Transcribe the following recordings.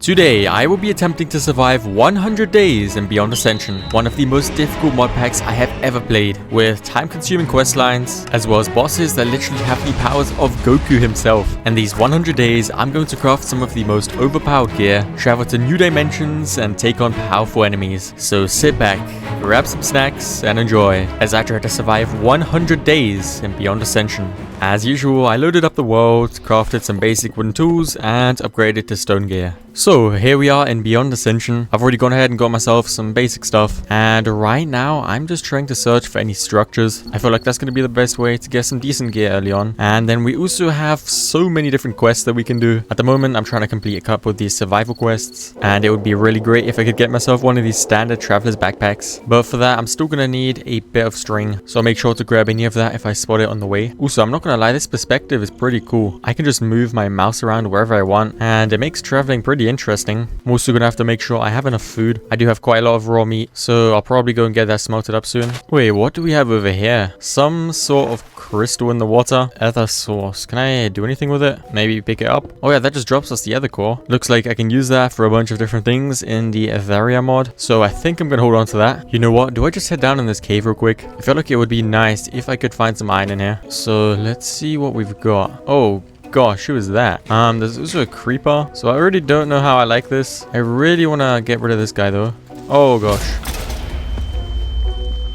Today, I will be attempting to survive 100 days in Beyond Ascension, one of the most difficult mod packs I have ever played, with time-consuming quest lines, as well as bosses that literally have the powers of Goku himself. In these 100 days, I'm going to craft some of the most overpowered gear, travel to new dimensions, and take on powerful enemies. So sit back, grab some snacks, and enjoy, as I try to survive 100 days in Beyond Ascension. As usual, I loaded up the world, crafted some basic wooden tools, and upgraded to stone gear. So here we are in Beyond Ascension. I've already gone ahead and got myself some basic stuff, and right now I'm just trying to search for any structures. I feel like that's going to be the best way to get some decent gear early on. And then we also have so many different quests that we can do. At the moment I'm trying to complete a couple of these survival quests, and it would be really great if I could get myself one of these standard traveler's backpacks. But for that I'm still going to need a bit of string, so I'll make sure to grab any of that if I spot it on the way. Also, I'm not going to lie, this perspective is pretty cool. I can just move my mouse around wherever I want, and it makes traveling pretty interesting. I'm also gonna have to make sure I have enough food. I do have quite a lot of raw meat, so I'll probably go and get that smelted up soon. Wait, what do we have over here? Some sort of crystal in the water. Aether source. Can I do anything with it? Maybe pick it up? Oh yeah, that just drops us the Aether core. Looks like I can use that for a bunch of different things in the Aether mod, so I think I'm gonna hold on to that. You know what? Do I just head down in this cave real quick? I feel like it would be nice if I could find some iron in here. So let's see what we've got. Oh gosh, who is that? There's also a creeper, so I already don't know how I like this. I really want to get rid of this guy though. Oh gosh.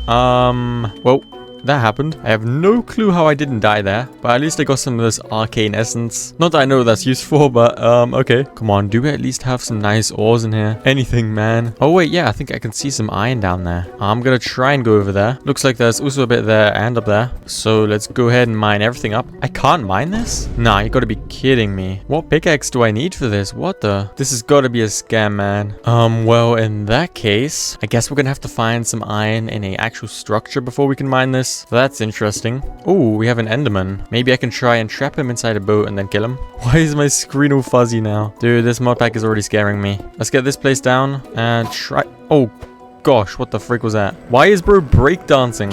Well, that happened. I have no clue how I didn't die there, but at least I got some of this arcane essence. Not that I know what that's used for, but okay. Come on, do we at least have some nice ores in here? Anything, man. Oh wait, yeah, I think I can see some iron down there. I'm gonna try and go over there. Looks like there's also a bit there and up there. So let's go ahead and mine everything up. I can't mine this? Nah, you gotta be kidding me. What pickaxe do I need for this? What the? This has gotta be a scam, man. Well, in that case, I guess we're gonna have to find some iron in a actual structure before we can mine this. So that's interesting. Oh, we have an Enderman. Maybe I can try and trap him inside a boat and then kill him. Why is my screen all fuzzy now? Dude, this mod pack is already scaring me. Let's get this place down and try... Oh, gosh, what the frick was that? Why is bro breakdancing?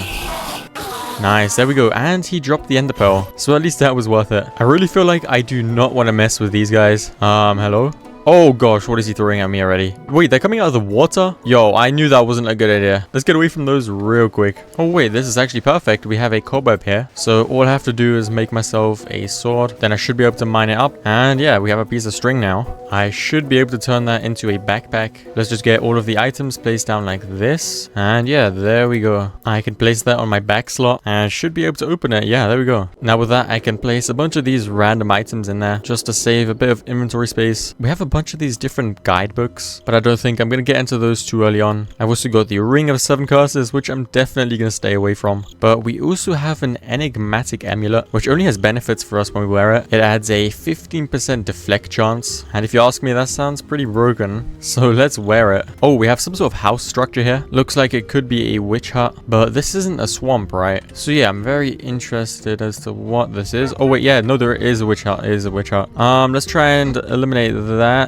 Nice, there we go. And he dropped the ender pearl. So at least that was worth it. I really feel like I do not want to mess with these guys. Hello? Oh gosh, what is he throwing at me already? Wait, they're coming out of the water? Yo, I knew that wasn't a good idea. Let's get away from those real quick. Oh wait, this is actually perfect. We have a cobweb here. So all I have to do is make myself a sword. Then I should be able to mine it up. And yeah, we have a piece of string now. I should be able to turn that into a backpack. Let's just get all of the items placed down like this. And yeah, there we go. I can place that on my back slot and should be able to open it. Yeah, there we go. Now with that, I can place a bunch of these random items in there just to save a bit of inventory space. We have a bunch of these different guidebooks, but I don't think I'm going to get into those too early on. I've also got the Ring of 7 Curses, which I'm definitely going to stay away from. But we also have an enigmatic amulet, which only has benefits for us when we wear it. It adds a 15% deflect chance, and if you ask me, that sounds pretty broken. So let's wear it. Oh, we have some sort of house structure here. Looks like it could be a witch hut, but this isn't a swamp, right? So yeah, I'm very interested as to what this is. Oh wait, yeah, no, there is a witch hut. It is a witch hut. Let's try and eliminate that.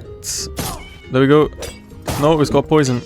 There we go. No, it's got poison.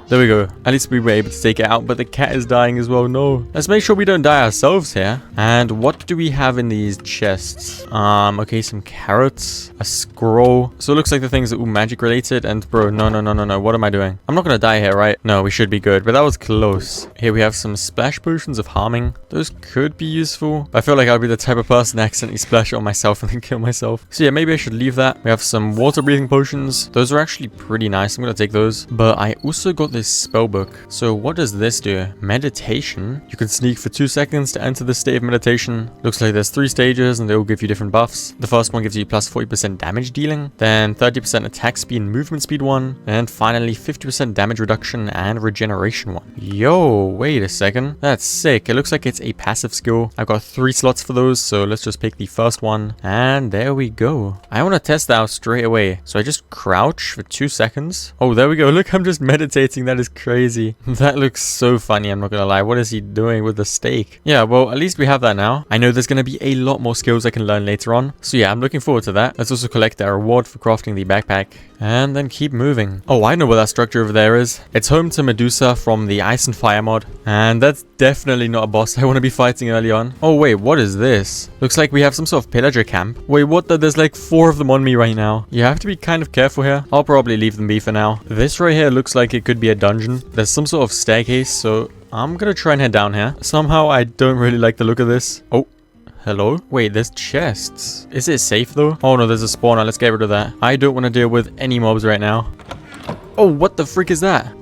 There we go. At least we were able to take it out, but the cat is dying as well. No. Let's make sure we don't die ourselves here. And what do we have in these chests? Okay, some carrots, a scroll. So it looks like the things are all magic related. And bro, no. What am I doing? I'm not gonna die here, right? No, we should be good, but that was close. Here we have some splash potions of harming. Those could be useful, but I feel like I'll be the type of person to accidentally splash it on myself and then kill myself. So yeah, maybe I should leave that. We have some water breathing potions. Those are actually pretty nice. I'm gonna take those. But I also got this spell book. So what does this do? Meditation. You can sneak for 2 seconds to enter the state of meditation. Looks like there's 3 stages and they all give you different buffs. The first one gives you plus 40% damage dealing, then 30% attack speed and movement speed 1, and finally 50% damage reduction and regeneration 1. Yo, wait a second. That's sick. It looks like it's a passive skill. I've got 3 slots for those, so let's just pick the first one. And there we go. I want to test that out straight away. So I just crouch for 2 seconds. Oh, there we go. Look, I'm just meditating That is crazy. That looks so funny, I'm not gonna lie. What is he doing with the steak? Yeah, well, at least we have that now. I know there's gonna be a lot more skills I can learn later on. So yeah, I'm looking forward to that. Let's also collect our reward for crafting the backpack. And then keep moving. Oh, I know what that structure over there is. It's home to Medusa from the Ice and Fire mod. And that's definitely not a boss I want to be fighting early on. Oh wait, what is this? Looks like we have some sort of pillager camp. Wait, what the? There's like 4 of them on me right now. You have to be kind of careful here. I'll probably leave them be for now. This right here looks like it could be a dungeon. There's some sort of staircase, so I'm gonna try and head down here. Somehow I don't really like the look of this. Oh. Hello? Wait, there's chests. Is it safe though? Oh no, there's a spawner. Let's get rid of that. I don't want to deal with any mobs right now. Oh, what the frick is that?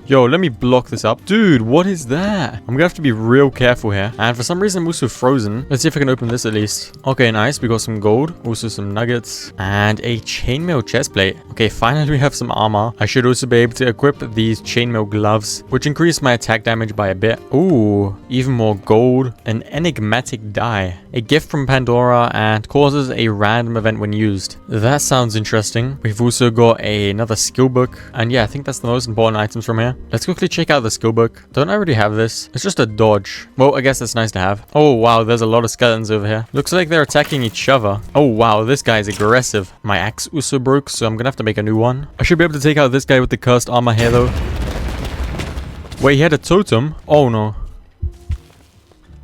Yo, let me block this up. Dude, what is that? I'm gonna have to be real careful here. And for some reason, I'm also frozen. Let's see if I can open this at least. Okay, nice. We got some gold. Also some nuggets. And a chainmail chestplate. Okay, finally we have some armor. I should also be able to equip these chainmail gloves, which increase my attack damage by a bit. Ooh, even more gold. An enigmatic die. A gift from Pandora and causes a random event when used. That sounds interesting. We've also got another skill book. And yeah, I think that's the most important items from here. Let's quickly check out the skill book. Don't I already have this? It's just a dodge. Well, I guess that's nice to have. Oh, wow. There's a lot of skeletons over here. Looks like they're attacking each other. Oh, wow. This guy is aggressive. My axe also broke, so I'm gonna have to make a new one. I should be able to take out this guy with the cursed armor here, though. Wait, he had a totem? Oh, no.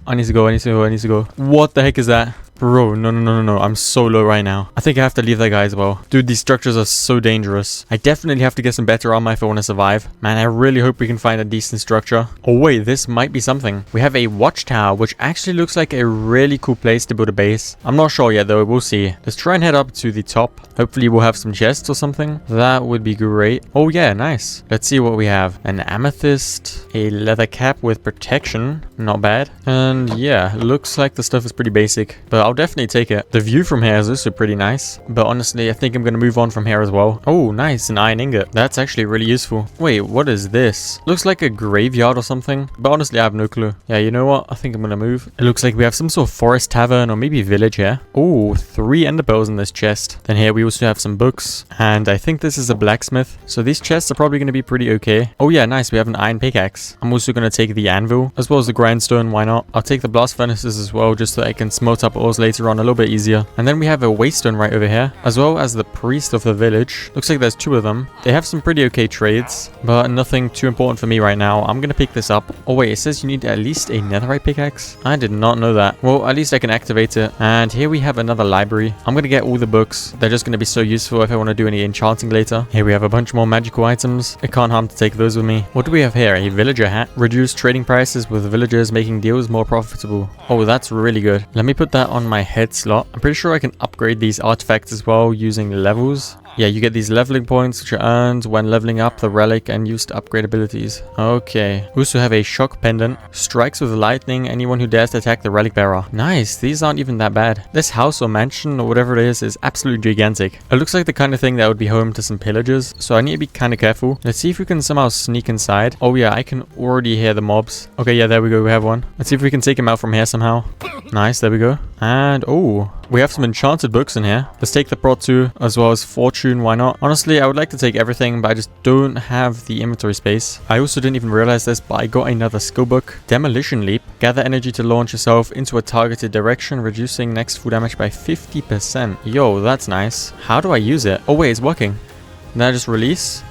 I need to go. I need to go. I need to go. What the heck is that? Bro, no. I'm so low right now. I think I have to leave that guy as well. Dude, these structures are so dangerous. I definitely have to get some better armor if I want to survive. Man, I really hope we can find a decent structure. Oh wait, this might be something. We have a watchtower, which actually looks like a really cool place to build a base. I'm not sure yet though, we'll see. Let's try and head up to the top. Hopefully we'll have some chests or something. That would be great. Oh yeah, nice. Let's see what we have. An amethyst, a leather cap with protection. Not bad. And yeah, looks like the stuff is pretty basic, but I'll definitely take it. The view from here is also pretty nice, but honestly, I think I'm going to move on from here as well. Oh, nice, an iron ingot. That's actually really useful. Wait, what is this? Looks like a graveyard or something, but honestly, I have no clue. Yeah, you know what? I think I'm going to move. It looks like we have some sort of forest tavern or maybe village here. Oh, 3 ender pearls in this chest. Then here we also have some books, and I think this is a blacksmith. So these chests are probably going to be pretty okay. Oh yeah, nice. We have an iron pickaxe. I'm also going to take the anvil as well as the grindstone. Why not? I'll take the blast furnaces as well, just so I can smelt up ores later on a little bit easier. And then we have a waystone right over here, as well as the priest of the village. Looks like there's 2 of them. They have some pretty okay trades, but nothing too important for me right now. I'm gonna pick this up. Oh wait, it says you need at least a netherite pickaxe. I did not know that. Well, at least I can activate it. And here we have another library. I'm gonna get all the books. They're just gonna be so useful if I want to do any enchanting later. Here we have a bunch more magical items. It can't harm to take those with me. What do we have here? A villager hat. Reduce trading prices with villagers, making deals more profitable. Oh, that's really good. Let me put that on my head slot. I'm pretty sure I can upgrade these artifacts as well using levels. Yeah, you get these leveling points which are earned when leveling up the relic and used to upgrade abilities. Okay. We also have a shock pendant. Strikes with lightning anyone who dares to attack the relic bearer. Nice. These aren't even that bad. This house or mansion or whatever it is absolutely gigantic. It looks like the kind of thing that would be home to some pillagers, so I need to be kind of careful. Let's see if we can somehow sneak inside. Oh yeah, I can already hear the mobs. Okay, yeah, there we go. We have one. Let's see if we can take him out from here somehow. Nice. There we go. And oh, we have some enchanted books in here. Let's take the Prot 2 as well as Fortune, why not? Honestly, I would like to take everything, but I just don't have the inventory space. I also didn't even realize this, but I got another skill book. Demolition Leap. Gather energy to launch yourself into a targeted direction, reducing next full damage by 50%. Yo, that's nice. How do I use it? Oh wait, it's working. Now just release.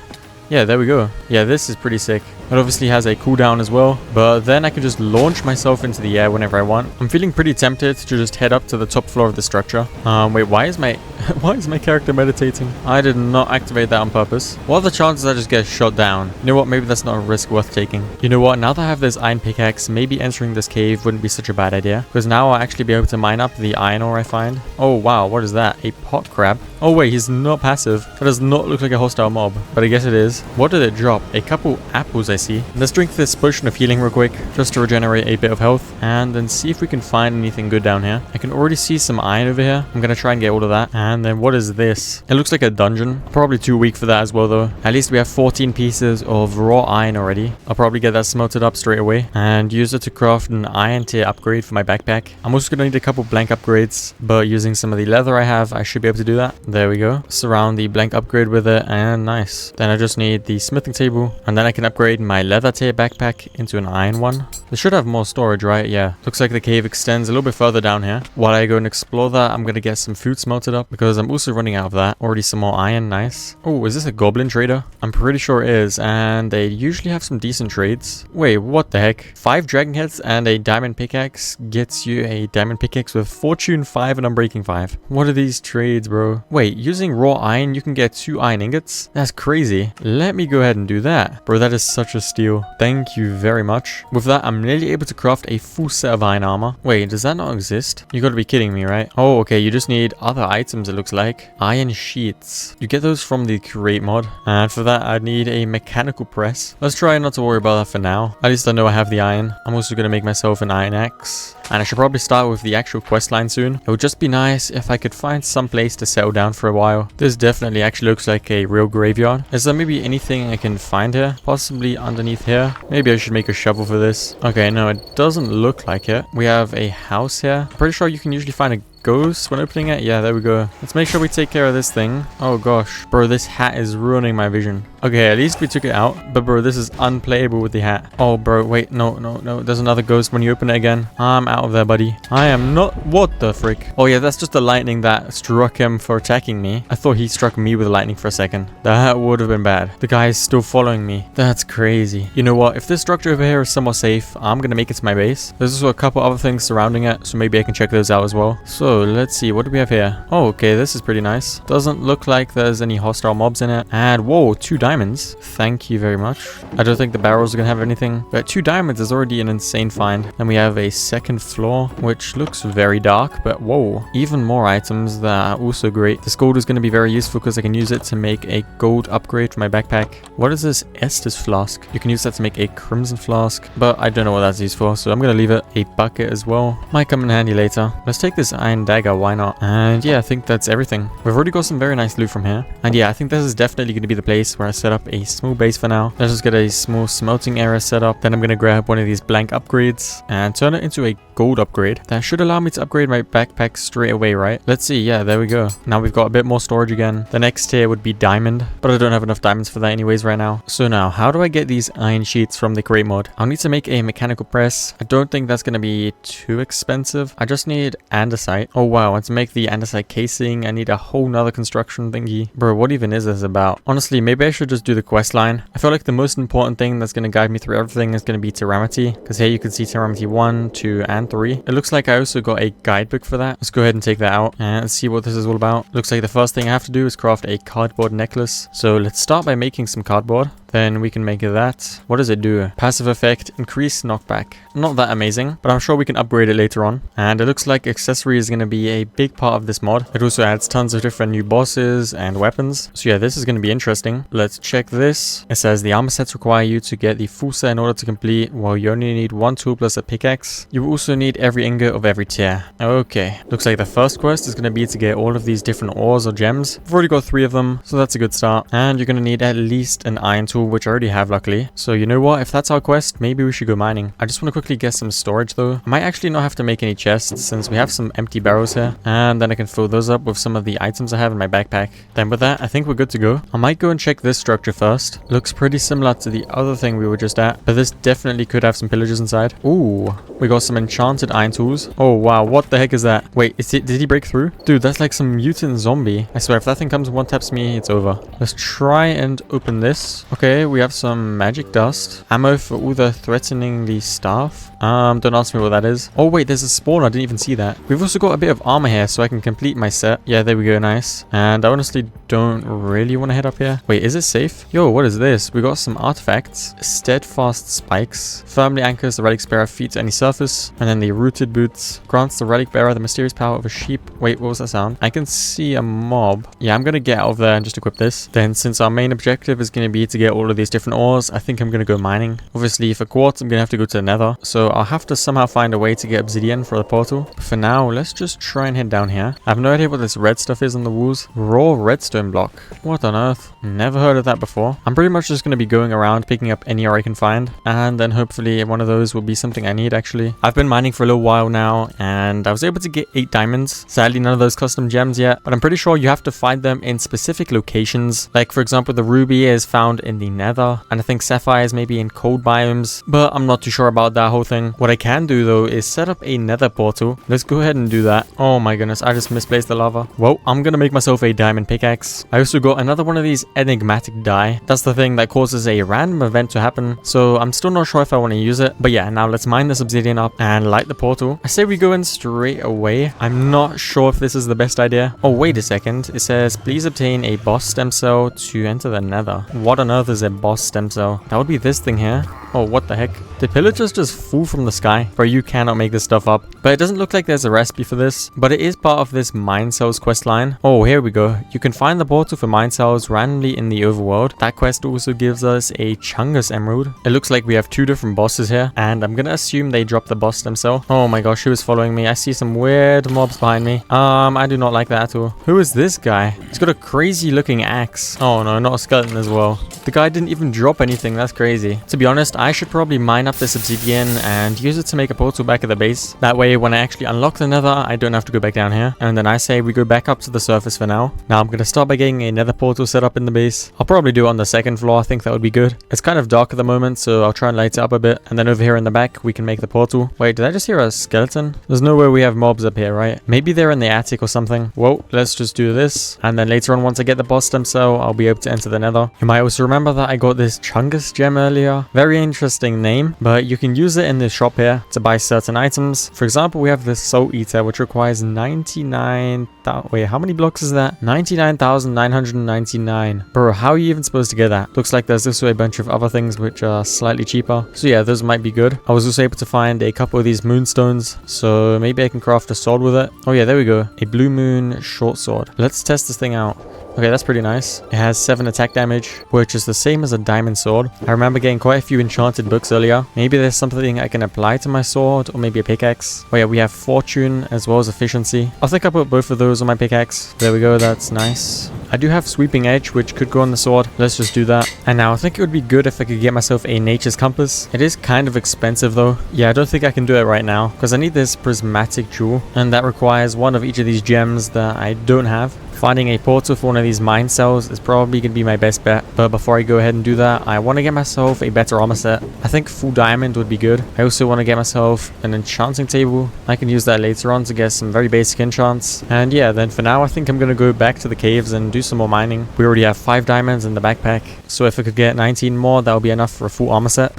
Yeah, there we go. Yeah, this is pretty sick. It obviously has a cooldown as well, but then I can just launch myself into the air whenever I want. I'm feeling pretty tempted to just head up to the top floor of the structure. Wait, why is my why is my character meditating? I did not activate that on purpose. What are the chances I just get shot down? You know what? Maybe that's not a risk worth taking. You know what? Now that I have this iron pickaxe, maybe entering this cave wouldn't be such a bad idea, because now I'll actually be able to mine up the iron ore I find. Oh wow, what is that? A pot crab? Oh wait, he's not passive. That does not look like a hostile mob, but I guess it is. What did it drop? A couple apples I see. Let's drink this potion of healing real quick, just to regenerate a bit of health, and then see if we can find anything good down here. I can already see some iron over here. I'm gonna try and get all of that. And then what is this? It looks like a dungeon. Probably too weak for that as well though. At least we have 14 pieces of raw iron already. I'll probably get that smelted up straight away and use it to craft an iron tier upgrade for my backpack. I'm also gonna need a couple blank upgrades, but using some of the leather I have, I should be able to do that. There we go. Surround the blank upgrade with it, and nice. Then I just need the smithing table, and then I can upgrade my leather tier backpack into an iron one. This should have more storage, right? Yeah. Looks like the cave extends a little bit further down here. While I go and explore that, I'm gonna get some food smelted up because I'm also running out of that. Already some more iron, nice. Oh, is this a goblin trader? I'm pretty sure it is, and they usually have some decent trades. Wait, what the heck? 5 dragon heads and a diamond pickaxe gets you a diamond pickaxe with fortune 5 and unbreaking 5. What are these trades, bro? Wait, using raw iron, you can get 2 iron ingots? That's crazy. Let me go ahead and do that. Bro, that is such a steal. Thank you very much. With that, I'm nearly able to craft a full set of iron armor. Wait, does that not exist? You gotta be kidding me, right? Oh, okay, you just need other items, it looks like. Iron sheets. You get those from the create mod. And for that, I'd need a mechanical press. Let's try not to worry about that for now. At least I know I have the iron. I'm also gonna make myself an iron axe. And I should probably start with the actual quest line soon. It would just be nice if I could find some place to settle down for a while. This definitely actually looks like a real graveyard. Is there maybe anything I can find here? Possibly underneath here? Maybe I should make a shovel for this. Okay, no, it doesn't look like it. We have a house here. I'm pretty sure you can usually find a ghost when opening it. Yeah, there we go. Let's make sure we take care of this thing. Oh gosh, bro, this hat is ruining my vision. Okay, at least we took it out, but bro, this is unplayable with the hat. Oh bro, wait, no, there's another ghost when you open it again. I'm out of there, buddy. I am not. What the frick? Oh yeah, that's just the lightning that struck him for attacking me. I thought he struck me with lightning for a second. That would have been bad. The guy is still following me. That's crazy. You know what, if this structure over here is somewhat safe, I'm gonna make it to my base. There's also a couple other things surrounding it, so maybe I can check those out as well. So let's see, what do we have here? Oh, okay, this is pretty nice. Doesn't look like there's any hostile mobs in it. And whoa, 2 diamonds. Thank you very much. I don't think the barrels are gonna have anything, but 2 diamonds is already an insane find. And we have a second floor, which looks very dark, but whoa, even more items that are also great. This gold is gonna be very useful because I can use it to make a gold upgrade for my backpack. What is this Estus flask? You can use that to make a crimson flask, but I don't know what that's used for, so I'm gonna leave it. A bucket as well. Might come in handy later. Let's take this iron dagger, why not? And yeah, I think that's everything. We've already got some very nice loot from here. And yeah, I think this is definitely going to be the place where I set up a small base for now. Let's just get a small smelting area set up. Then I'm going to grab one of these blank upgrades and turn it into a gold upgrade. That should allow me to upgrade my backpack straight away, right? Let's see. Yeah, there we go. Now we've got a bit more storage again. The next tier would be diamond, but I don't have enough diamonds for that anyways right now. So now, how do I get these iron sheets from the create mod? I'll need to make a mechanical press. I don't think that's going to be too expensive. I just need andesite. Oh wow, and to make the andesite casing, I need a whole nother construction thingy. Bro, what even is this about? Honestly, maybe I should just do the quest line. I feel like the most important thing that's going to guide me through everything is going to be Terramity, because here you can see Terramity 1, 2, and 3. It looks like I also got a guidebook for that. Let's go ahead and take that out and see what this is all about. Looks like the first thing I have to do is craft a cardboard necklace. So let's start by making some cardboard. Then we can make that. What does it do? Passive effect, increase knockback. Not that amazing, but I'm sure we can upgrade it later on. And it looks like accessory is going to be a big part of this mod. It also adds tons of different new bosses and weapons. So yeah, this is going to be interesting. Let's check this. It says the armor sets require you to get the full set in order to complete, while you only need 1 tool plus a pickaxe. You also need every ingot of every tier. Okay, looks like the first quest is going to be to get all of these different ores or gems. I've already got 3 of them, so that's a good start. And you're going to need at least an iron tool, which I already have luckily. So you know what, if that's our quest, maybe we should go mining. I just want to quickly get some storage though. I might actually not have to make any chests since we have some empty barrels here, and then I can fill those up with some of the items I have in my backpack. Then with that, I think we're good to go. I might go and check this structure first. Looks pretty similar to the other thing we were just at, but this definitely could have some pillagers inside. Ooh, we got some enchanted iron tools. Oh wow, what the heck is that? Wait, did he break through? Dude, that's like some mutant zombie. I swear, if that thing comes and one taps me, it's over. Let's try and open this. Okay, we have some magic dust. Ammo for all the threateningly stuff. Don't ask me what that is. Oh wait, there's a spawn. I didn't even see that. We've also got a bit of armor here so I can complete my set. Yeah, there we go. Nice. And I honestly don't really want to head up here. Wait, is it safe? Yo, what is this? We got some artifacts. Steadfast spikes. Firmly anchors the relic bearer feet to any surface. And then the rooted boots. Grants the relic bearer the mysterious power of a sheep. Wait, what was that sound? I can see a mob. Yeah, I'm gonna get out of there and just equip this. Then since our main objective is gonna be to get all all of these different ores, I think I'm going to go mining. Obviously, for quartz, I'm going to have to go to the Nether. So I'll have to somehow find a way to get obsidian for the portal. But for now, let's just try and head down here. I have no idea what this red stuff is on the walls. Raw redstone block. What on earth? Never heard of that before. I'm pretty much just going to be going around picking up any ore I can find. And then hopefully one of those will be something I need actually. I've been mining for a little while now and I was able to get 8 diamonds. Sadly, none of those custom gems yet. But I'm pretty sure you have to find them in specific locations. Like for example, the ruby is found in the Nether. And I think sapphire is maybe in cold biomes. But I'm not too sure about that whole thing. What I can do though is set up a Nether portal. Let's go ahead and do that. Oh my goodness, I just misplaced the lava. Well, I'm gonna make myself a diamond pickaxe. I also got another one of these enigmatic die. That's the thing that causes a random event to happen. So I'm still not sure if I want to use it. But yeah, now let's mine this obsidian up and light the portal. I say we go in straight away. I'm not sure if this is the best idea. Oh, wait a second. It says, please obtain a boss stem cell to enter the Nether. What on earth is a boss stem cell? That would be this thing here. Oh, what the heck? Did pillagers just fall from the sky? Bro, you cannot make this stuff up. But it doesn't look like there's a recipe for this. But it is part of this mine cells quest line. Oh, here we go. You can find the portal for mine cells randomly in the overworld. That quest also gives us a Chungus emerald. It looks like we have 2 different bosses here. And I'm gonna assume they dropped the boss stem cell. Oh my gosh, who is following me? I see some weird mobs behind me. I do not like that at all. Who is this guy? He's got a crazy looking axe. Oh no, not a skeleton as well. The guy didn't even drop anything. That's crazy. To be honest, I should probably mine up this obsidian and use it to make a portal back at the base. That way, when I actually unlock the Nether, I don't have to go back down here. And then I say we go back up to the surface for now. Now I'm going to start by getting a Nether portal set up in the base. I'll probably do it on the 2nd floor. I think that would be good. It's kind of dark at the moment, so I'll try and light it up a bit. And then over here in the back, we can make the portal. Wait, did I just hear a skeleton? There's no way we have mobs up here, right? Maybe they're in the attic or something. Well, let's just do this. And then later on, once I get the boss stem cell, I'll be able to enter the Nether. You might also remember that I got this Chungus gem earlier. Very interesting name, but you can use it in this shop here to buy certain items. For example, we have this Soul Eater, which requires 99,000. Wait, how many blocks is that? 99,999. Bro, how are you even supposed to get that? Looks like there's also a bunch of other things which are slightly cheaper. So yeah, those might be good. I was also able to find a couple of these moonstones, so maybe I can craft a sword with it. Oh yeah, there we go. A blue moon short sword. Let's test this thing out. Okay, that's pretty nice. It has 7 attack damage, which is the same as a diamond sword. I remember getting quite a few enchanted books earlier. Maybe there's something I can apply to my sword, or maybe a pickaxe. Oh yeah, we have fortune as well as efficiency. I think I put both of those on my pickaxe. There we go, that's nice. I do have sweeping edge, which could go on the sword. Let's just do that. And now I think it would be good if I could get myself a nature's compass. It is kind of expensive though. Yeah, I don't think I can do it right now, because I need this prismatic jewel, and that requires one of each of these gems that I don't have. Finding a portal for one of these mine cells is probably going to be my best bet. But before I go ahead and do that, I want to get myself a better armor set. I think full diamond would be good. I also want to get myself an enchanting table. I can use that later on to get some very basic enchants. And yeah, then for now, I think I'm going to go back to the caves and do some more mining. We already have 5 diamonds in the backpack. So if I could get 19 more, that would be enough for a full armor set.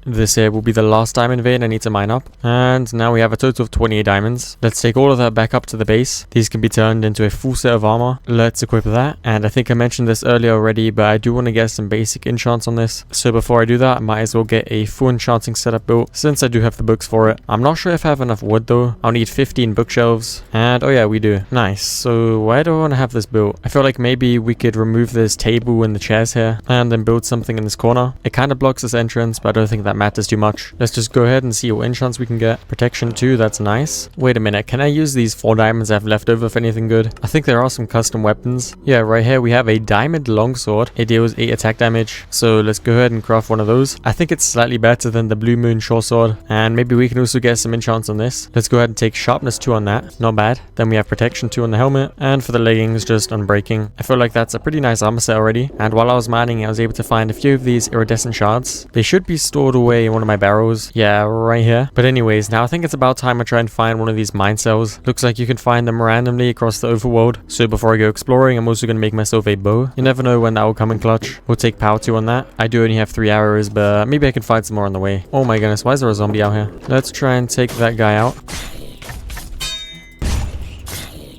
This here will be the last diamond vein I need to mine up. And now we have a total of 28 diamonds. Let's take all of that back up to the base. These can be turned into a full set of armor. Let's equip that. And I think I mentioned this earlier already, but I do want to get some basic enchants on this. So before I do that, I might as well get a full enchanting setup built, since I do have the books for it. I'm not sure if I have enough wood though. I'll need 15 bookshelves. And oh yeah, we do. Nice. So where do I want to have this built? I feel like maybe we could remove this table and the chairs here, and then build something in this corner. It kind of blocks this entrance, but I don't think that matters too much. Let's just go ahead and see what enchants we can get. Protection 2, that's nice. Wait a minute, can I use these 4 diamonds I have left over for anything good? I think there are some custom weapons. Yeah, right here we have a diamond longsword. It deals 8 attack damage. So let's go ahead and craft one of those. I think it's slightly better than the blue moon short sword. And maybe we can also get some enchants on this. Let's go ahead and take sharpness 2 on that. Not bad. Then we have protection 2 on the helmet. And for the leggings, just unbreaking. I feel like that's a pretty nice armor set already. And while I was mining, I was able to find a few of these iridescent shards. They should be stored away in one of my barrels. Yeah, right here. But anyways, now I think it's about time I try and find one of these mine cells. Looks like you can find them randomly across the overworld. So before I go exploring, I'm also going to make myself a bow. You never know when that will come in clutch. We'll take power 2 on that. I do only have 3 arrows, but maybe I can find some more on the way. Oh my goodness, why is there a zombie out here? Let's try and take that guy out.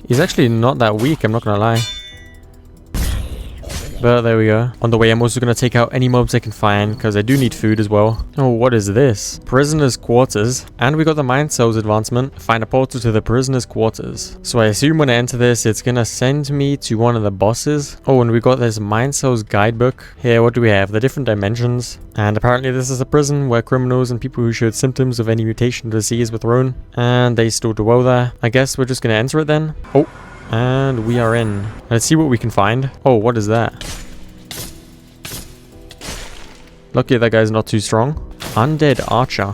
He's actually not that weak, I'm not gonna lie. But there we go. On the way, I'm also going to take out any mobs I can find, because I do need food as well. Oh, what is this? Prisoner's quarters. And we got the mine cells advancement. Find a portal to the prisoner's quarters. So I assume when I enter this, it's going to send me to one of the bosses. Oh, and we got this mine cells guidebook. Here, what do we have? The different dimensions. And apparently this is a prison where criminals and people who showed symptoms of any mutation disease were thrown. And they still dwell there. I guess we're just going to enter it then. Oh. And we are in. Let's see what we can find. Oh, what is that? Lucky that guy's not too strong. Undead Archer.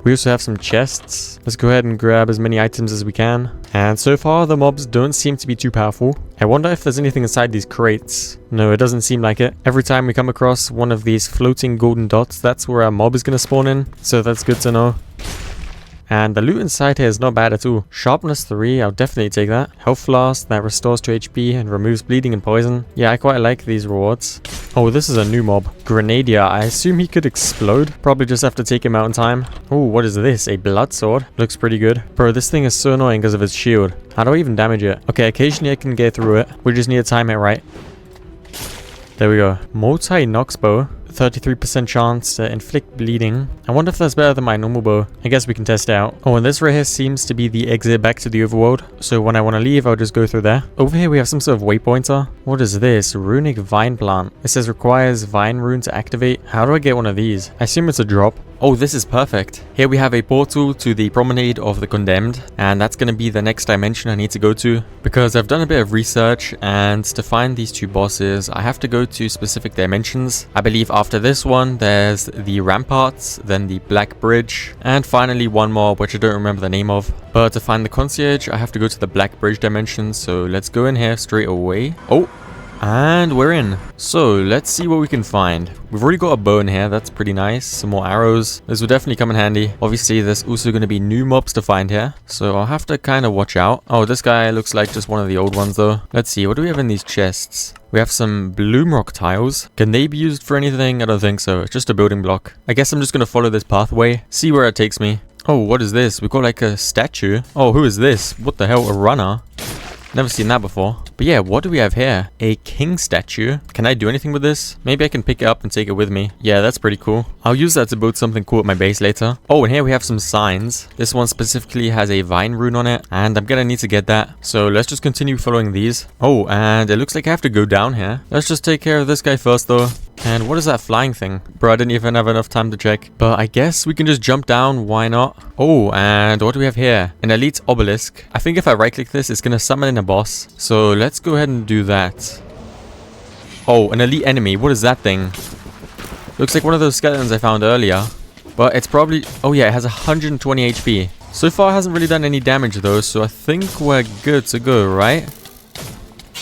We also have some chests. Let's go ahead and grab as many items as we can. And so far, the mobs don't seem to be too powerful. I wonder if there's anything inside these crates. No, it doesn't seem like it. Every time we come across one of these floating golden dots, that's where our mob is going to spawn in. So that's good to know. And the loot inside here is not bad at all. Sharpness 3, I'll definitely take that. Health flask, that restores 2 HP and removes bleeding and poison. Yeah, I quite like these rewards. Oh, this is a new mob. Grenadier, I assume he could explode. Probably just have to take him out in time. Oh, what is this? A blood sword? Looks pretty good. Bro, this thing is so annoying because of its shield. How do I even damage it? Okay, occasionally I can get through it. We just need to time it right. There we go. Multi-Nox bow. 33% chance to inflict bleeding. I wonder if that's better than my normal bow. I guess we can test it out. Oh, and this right here seems to be the exit back to the overworld. So when I want to leave, I'll just go through there. Over here, we have some sort of waypointer. What is this? Runic vine plant. It says requires vine rune to activate. How do I get one of these? I assume it's a drop. Oh, this is perfect. Here we have a portal to the Promenade of the Condemned, and that's going to be the next dimension I need to go to, because I've done a bit of research, and to find these two bosses, I have to go to specific dimensions. I believe after this one, there's the Ramparts, then the Black Bridge, and finally one more, which I don't remember the name of. But to find the Concierge, I have to go to the Black Bridge dimension, so let's go in here straight away. Oh! And we're in. So let's see what we can find. We've already got a bow in here. That's pretty nice. Some more arrows. This will definitely come in handy. Obviously, there's also going to be new mobs to find here. So I'll have to kind of watch out. Oh, this guy looks like just one of the old ones though. Let's see. What do we have in these chests? We have some bloom rock tiles. Can they be used for anything? I don't think so. It's just a building block. I guess I'm just going to follow this pathway. See where it takes me. Oh, what is this? We've got like a statue. Oh, who is this? What the hell? A runner? Never seen that before. But yeah, what do we have here? A king statue. Can I do anything with this? Maybe I can pick it up and take it with me. Yeah, that's pretty cool. I'll use that to build something cool at my base later. Oh, and here we have some signs. This one specifically has a vine rune on it, and I'm gonna need to get that. So let's just continue following these. Oh, and it looks like I have to go down here. Let's just take care of this guy first though. And what is that flying thing? Bro, I didn't even have enough time to check. But I guess we can just jump down. Why not? Oh, and what do we have here? An elite obelisk. I think if I right click this, it's gonna summon in a boss. So let's go ahead and do that. Oh, an elite enemy. What is that thing? Looks like one of those skeletons I found earlier. But it's probably... Oh yeah, it has 120 HP. So far, it hasn't really done any damage though. So I think we're good to go, right?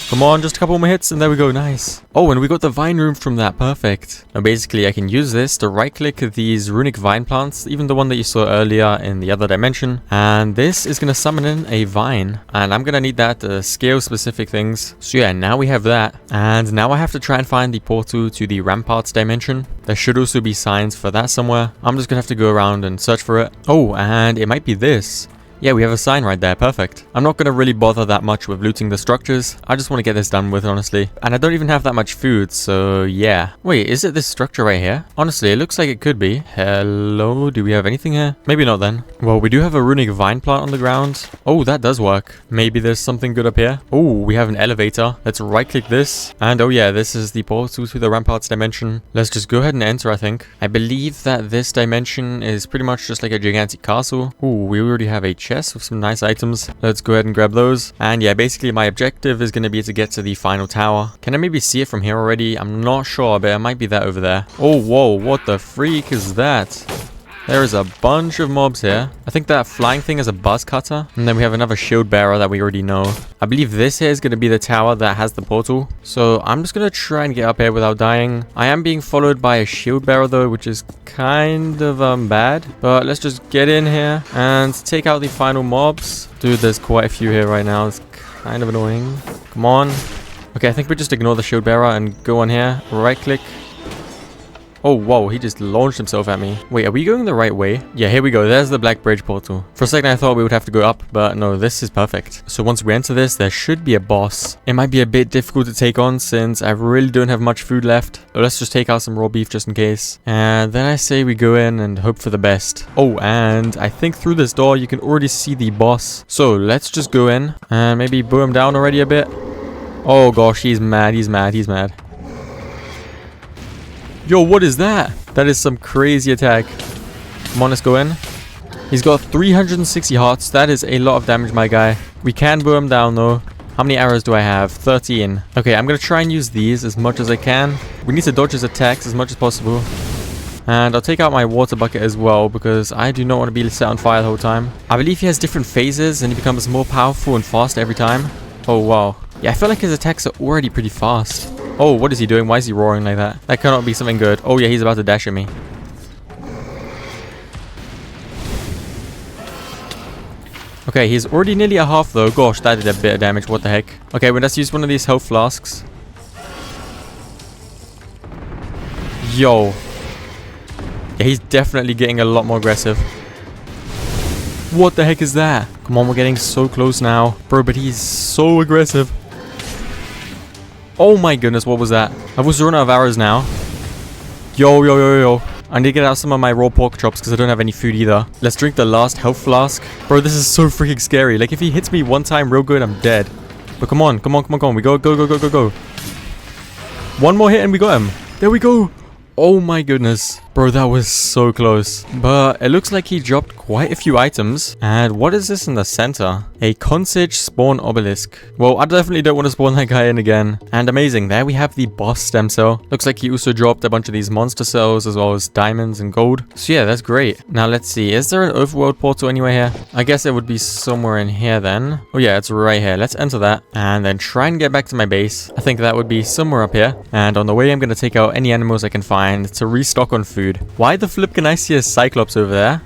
Come on, just a couple more hits and there we go. Nice. Oh, and we got the vine rune from that. Perfect. Now basically I can use this to right click these runic vine plants, even the one that you saw earlier in the other dimension, and this is going to summon in a vine, and I'm going to need that to scale specific things. So yeah, now we have that, and now I have to try and find the portal to the Ramparts dimension. There should also be signs for that somewhere. I'm just going to have to go around and search for it. Oh, and it might be this. Yeah, we have a sign right there. Perfect. I'm not going to really bother that much with looting the structures. I just want to get this done with, honestly. And I don't even have that much food, so yeah. Wait, is it this structure right here? Honestly, it looks like it could be. Hello? Do we have anything here? Maybe not then. Well, we do have a runic vine plant on the ground. Oh, that does work. Maybe there's something good up here. Oh, we have an elevator. Let's right-click this. And oh yeah, this is the portal to the Ramparts dimension. Let's just go ahead and enter, I think. I believe that this dimension is pretty much just like a gigantic castle. Oh, we already have a chest with some nice items. Let's go ahead and grab those. And yeah, basically my objective is going to be to get to the final tower. Can I maybe see it from here already? I'm not sure, but it might be that over there. Oh, whoa, what the freak is that? There is a bunch of mobs here. I think that flying thing is a buzz cutter. And then we have another shield bearer that we already know. I believe this here is going to be the tower that has the portal. So I'm just going to try and get up here without dying. I am being followed by a shield bearer though, which is kind of bad. But let's just get in here and take out the final mobs. Dude, there's quite a few here right now. It's kind of annoying. Come on. Okay, I think we just ignore the shield bearer and go on here. Right click. Oh, whoa, he just launched himself at me. Wait, are we going the right way? Yeah, here we go. There's the Black Bridge portal. For a second, I thought we would have to go up, but no, this is perfect. So once we enter this, there should be a boss. It might be a bit difficult to take on since I really don't have much food left. So let's just take out some raw beef just in case. And then I say we go in and hope for the best. Oh, and I think through this door, you can already see the boss. So let's just go in and maybe bow him down already a bit. Oh gosh, he's mad, he's mad, he's mad. Yo, what is that? That is some crazy attack. Come on, let's go in. He's got 360 hearts. That is a lot of damage, my guy. We can bow him down, though. How many arrows do I have? 13. Okay, I'm going to try and use these as much as I can. We need to dodge his attacks as much as possible. And I'll take out my water bucket as well, because I do not want to be set on fire the whole time. I believe he has different phases, and he becomes more powerful and faster every time. Oh, wow. Yeah, I feel like his attacks are already pretty fast. Oh, what is he doing? Why is he roaring like that? That cannot be something good. Oh, yeah, he's about to dash at me. Okay, he's already nearly at half, though. Gosh, that did a bit of damage. What the heck? Okay, well, let's use one of these health flasks. Yo. Yeah, he's definitely getting a lot more aggressive. What the heck is that? Come on, we're getting so close now. Bro, but he's so aggressive. Oh my goodness, what was that? I've also run out of arrows now. Yo. I need to get out some of my raw pork chops because I don't have any food either. Let's drink the last health flask. Bro, this is so freaking scary. Like, if he hits me one time real good, I'm dead. But come on. We go. One more hit and we got him. There we go. Oh my goodness. Bro, that was so close. But it looks like he dropped quite a few items. And what is this in the center? A Consage spawn obelisk. Well, I definitely don't want to spawn that guy in again. And amazing, there we have the boss stem cell. Looks like he also dropped a bunch of these monster cells as well as diamonds and gold. So yeah, that's great. Now let's see, is there an overworld portal anywhere here? I guess it would be somewhere in here then. Oh yeah, it's right here. Let's enter that and then try and get back to my base. I think that would be somewhere up here. And on the way, I'm going to take out any animals I can find to restock on food. Why the flip can I see a cyclops over there?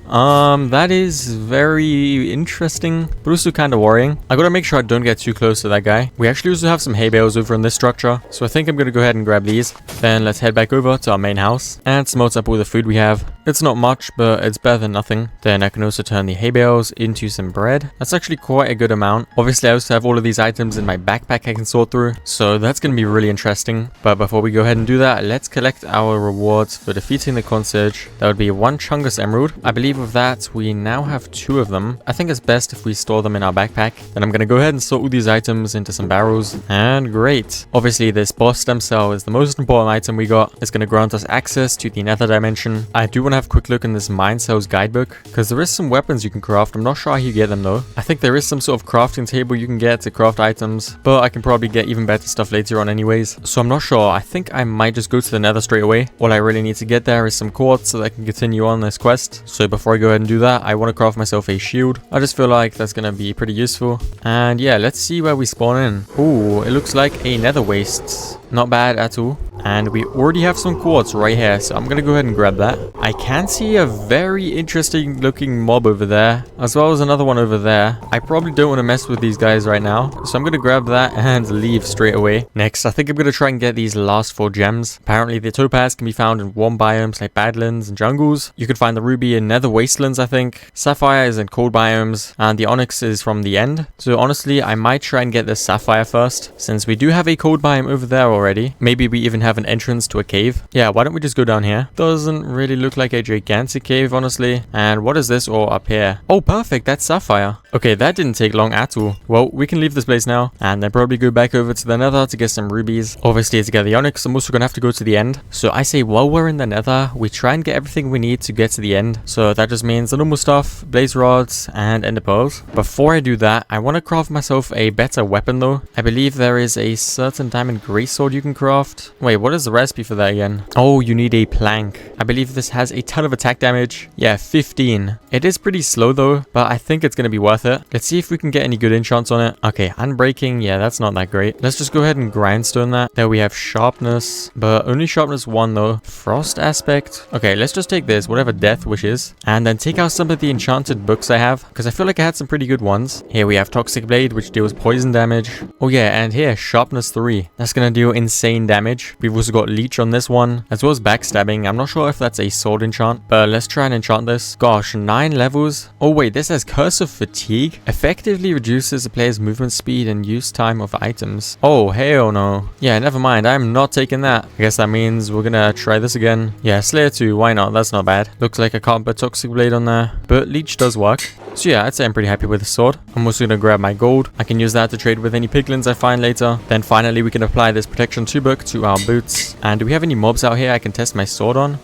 That is very interesting, but also kind of worrying. I gotta make sure I don't get too close to that guy. We actually also have some hay bales over in this structure, so I think I'm gonna go ahead and grab these. Then let's head back over to our main house and smelt up all the food we have. It's not much, but it's better than nothing. Then I can also turn the hay bales into some bread. That's actually quite a good amount. Obviously, I also have all of these items in my backpack I can sort through, so that's gonna be really interesting. But before we go ahead and do that, let's collect our rewards for defeating the Consage. That would be 1 Chungus Emerald. I believe with that, we now have 2 of them. I think it's best if we store them in our backpack. Then I'm gonna go ahead and sort all these items into some barrels. And great. Obviously, this boss stem cell is the most important item we got. It's gonna grant us access to the Nether dimension. I do want to have a quick look in this Mine Cells guidebook, because there is some weapons you can craft. I'm not sure how you get them though. I think there is some sort of crafting table you can get to craft items, but I can probably get even better stuff later on anyways. So I'm not sure. I think I might just go to the Nether straight away. All I really need to get there is some quartz so that I can continue on this quest. So before I go ahead and do that, I want to craft myself a shield. I just feel like that's going to be pretty useful. And yeah, let's see where we spawn in. Oh, it looks like a nether waste. Not bad at all. And we already have some quartz right here, so I'm gonna go ahead and grab that. I can see a very interesting looking mob over there, as well as another one over there. I probably don't want to mess with these guys right now, so I'm gonna grab that and leave straight away. Next, I think I'm gonna try and get these last 4 gems. Apparently the topaz can be found in warm biomes like badlands and jungles. You can find the ruby in nether wastelands, I think. Sapphire is in cold biomes, and the onyx is from the end. So honestly, I might try and get this sapphire first, since we do have a cold biome over there already. Maybe we even have an entrance to a cave. Yeah, why don't we just go down here? Doesn't really look like a gigantic cave, honestly. And what is this all up here? Oh, perfect, that's sapphire. Okay, that didn't take long at all. Well, we can leave this place now, and then probably go back over to the nether to get some rubies. Obviously, to get the onyx, I'm also gonna have to go to the end. So I say while we're in the nether, we try and get everything we need to get to the end. So that just means the normal stuff, blaze rods, and ender pearls. Before I do that, I want to craft myself a better weapon though. I believe there is a certain diamond greatsword you can craft. Wait, what is the recipe for that again? Oh, you need a plank. I believe this has a ton of attack damage. Yeah, 15. It is pretty slow though, but I think it's gonna be worth it. Let's see if we can get any good enchants on it. Okay, unbreaking. Yeah, that's not that great. Let's just go ahead and grindstone that. There we have sharpness, but only sharpness 1 though. Frost aspect. Okay, let's just take this, whatever death wish is, and then take out some of the enchanted books I have, because I feel like I had some pretty good ones. Here we have toxic blade, which deals poison damage. Oh yeah, and here, sharpness 3. That's gonna do insane damage. We We've also got leech on this one, as well as backstabbing. I'm not sure if that's a sword enchant, but let's try and enchant this. Gosh, 9 levels. Oh wait, this has Curse of Fatigue. Effectively reduces the player's movement speed and use time of items. Oh, hell no. Yeah, never mind. I'm not taking that. I guess that means we're gonna try this again. Yeah, Slayer 2, why not? That's not bad. Looks like I can't put Toxic Blade on there, but leech does work. So yeah, I'd say I'm pretty happy with the sword. I'm also going to grab my gold. I can use that to trade with any piglins I find later. Then finally we can apply this protection 2 book to our boots. And do we have any mobs out here I can test my sword on?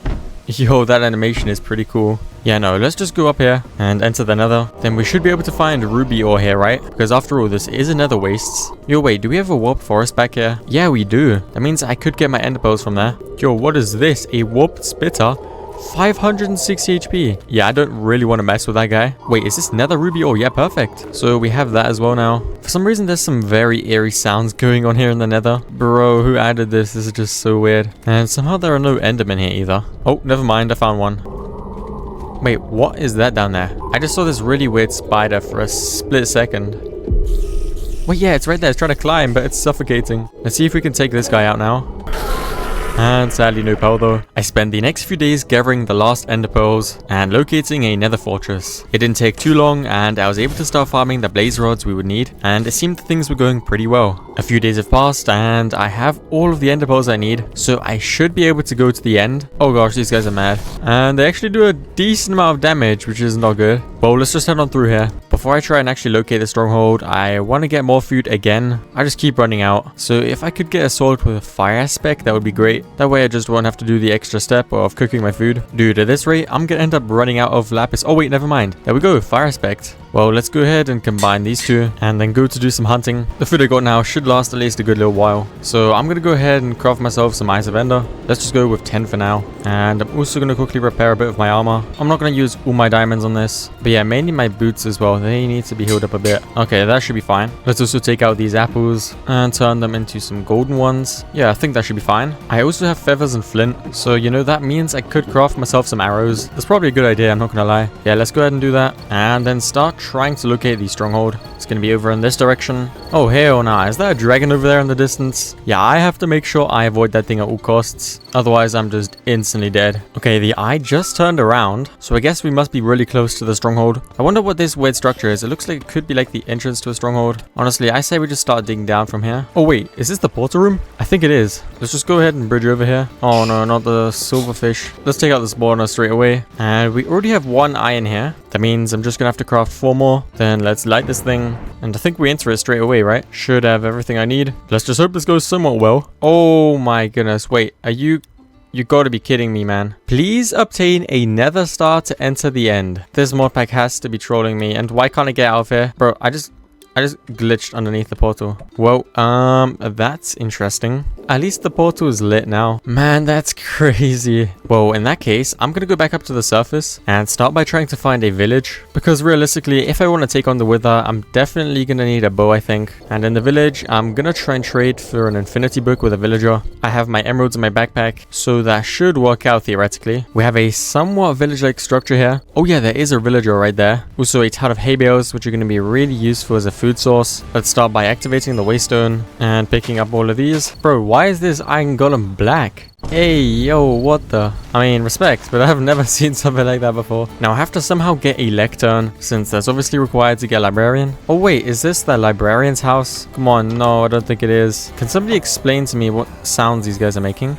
Yo, that animation is pretty cool. Yeah, no, let's just go up here and enter the nether. Then we should be able to find ruby ore here, right? Because after all, this is a nether wastes. Yo, wait, do we have a warped forest back here? Yeah, we do. That means I could get my ender pearls from there. Yo, what is this? A warped spitter? 560 HP. Yeah, I don't really want to mess with that guy. Wait, is this nether ruby ore? Yeah, perfect. So we have that as well now. For some reason, there's some very eerie sounds going on here in the nether. Bro, who added this? This is just so weird. And somehow there are no endermen here either. Oh, never mind. I found one. Wait, what is that down there? I just saw this really weird spider for a split second. Wait, yeah, it's right there. It's trying to climb, but it's suffocating. Let's see if we can take this guy out now. And sadly no pearl though. I spent the next few days gathering the last ender pearls and locating a nether fortress. It didn't take too long and I was able to start farming the blaze rods we would need, and it seemed that things were going pretty well. A few days have passed and I have all of the ender pearls I need, so I should be able to go to the end. Oh gosh, these guys are mad. And they actually do a decent amount of damage, which is not good. Well, let's just head on through here. Before I try and actually locate the stronghold, I want to get more food again. I just keep running out. So if I could get a sword with a fire aspect, that would be great. That way I just won't have to do the extra step of cooking my food. Dude, at this rate, I'm gonna end up running out of lapis. Oh wait, never mind. There we go, fire aspect. Well, let's go ahead and combine these two and then go to do some hunting. The food I got now should last at least a good little while. So I'm gonna go ahead and craft myself some Eyes of Ender. Let's just go with 10 for now. And I'm also gonna quickly repair a bit of my armor. I'm not gonna use all my diamonds on this, but yeah, mainly my boots as well. They need to be healed up a bit. Okay, that should be fine. Let's also take out these apples and turn them into some golden ones. Yeah, I think that should be fine. I also have feathers and flint, so you know that means I could craft myself some arrows. That's probably a good idea, I'm not gonna lie. Yeah, let's go ahead and do that and then start trying to locate the stronghold. It's gonna be over in this direction. Oh hell nah, is that a dragon over there in the distance? Yeah, I have to make sure I avoid that thing at all costs, otherwise I'm just instantly dead. Okay, the eye just turned around, so I guess we must be really close to the stronghold. I wonder what this weird structure is. It looks like it could be like the entrance to a stronghold. Honestly, I say we just start digging down from here. Oh wait, is this the portal room? I think it is. Let's just go ahead and bridge over here. Oh no, not the silverfish. Let's take out the spawner straight away. And we already have 1 eye in here. That means I'm just gonna have to craft 4 more. Then let's light this thing. And I think we enter it straight away, right? Should have everything I need. Let's just hope this goes somewhat well. Oh my goodness. Wait, are you... You gotta be kidding me, man. Please obtain a nether star to enter the end. This mod pack has to be trolling me. And why can't I get out of here? Bro, I just glitched underneath the portal. Well, that's interesting. At least the portal is lit now. Man, that's crazy. Well, in that case, I'm gonna go back up to the surface and start by trying to find a village. Because realistically, if I want to take on the Wither, I'm definitely gonna need a bow, I think. And in the village, I'm gonna try and trade for an infinity book with a villager. I have my emeralds in my backpack, so that should work out theoretically. We have a somewhat village-like structure here. Oh yeah, there is a villager right there. Also a ton of hay bales, which are gonna be really useful as a food source. Let's start by activating the waystone and picking up all of these. Bro, why is this iron golem black? Hey, yo, what the? I mean, respect, but I've never seen something like that before. Now, I have to somehow get a lectern, since that's obviously required to get a librarian. Oh, wait, is this the librarian's house? Come on, no, I don't think it is. Can somebody explain to me what sounds these guys are making?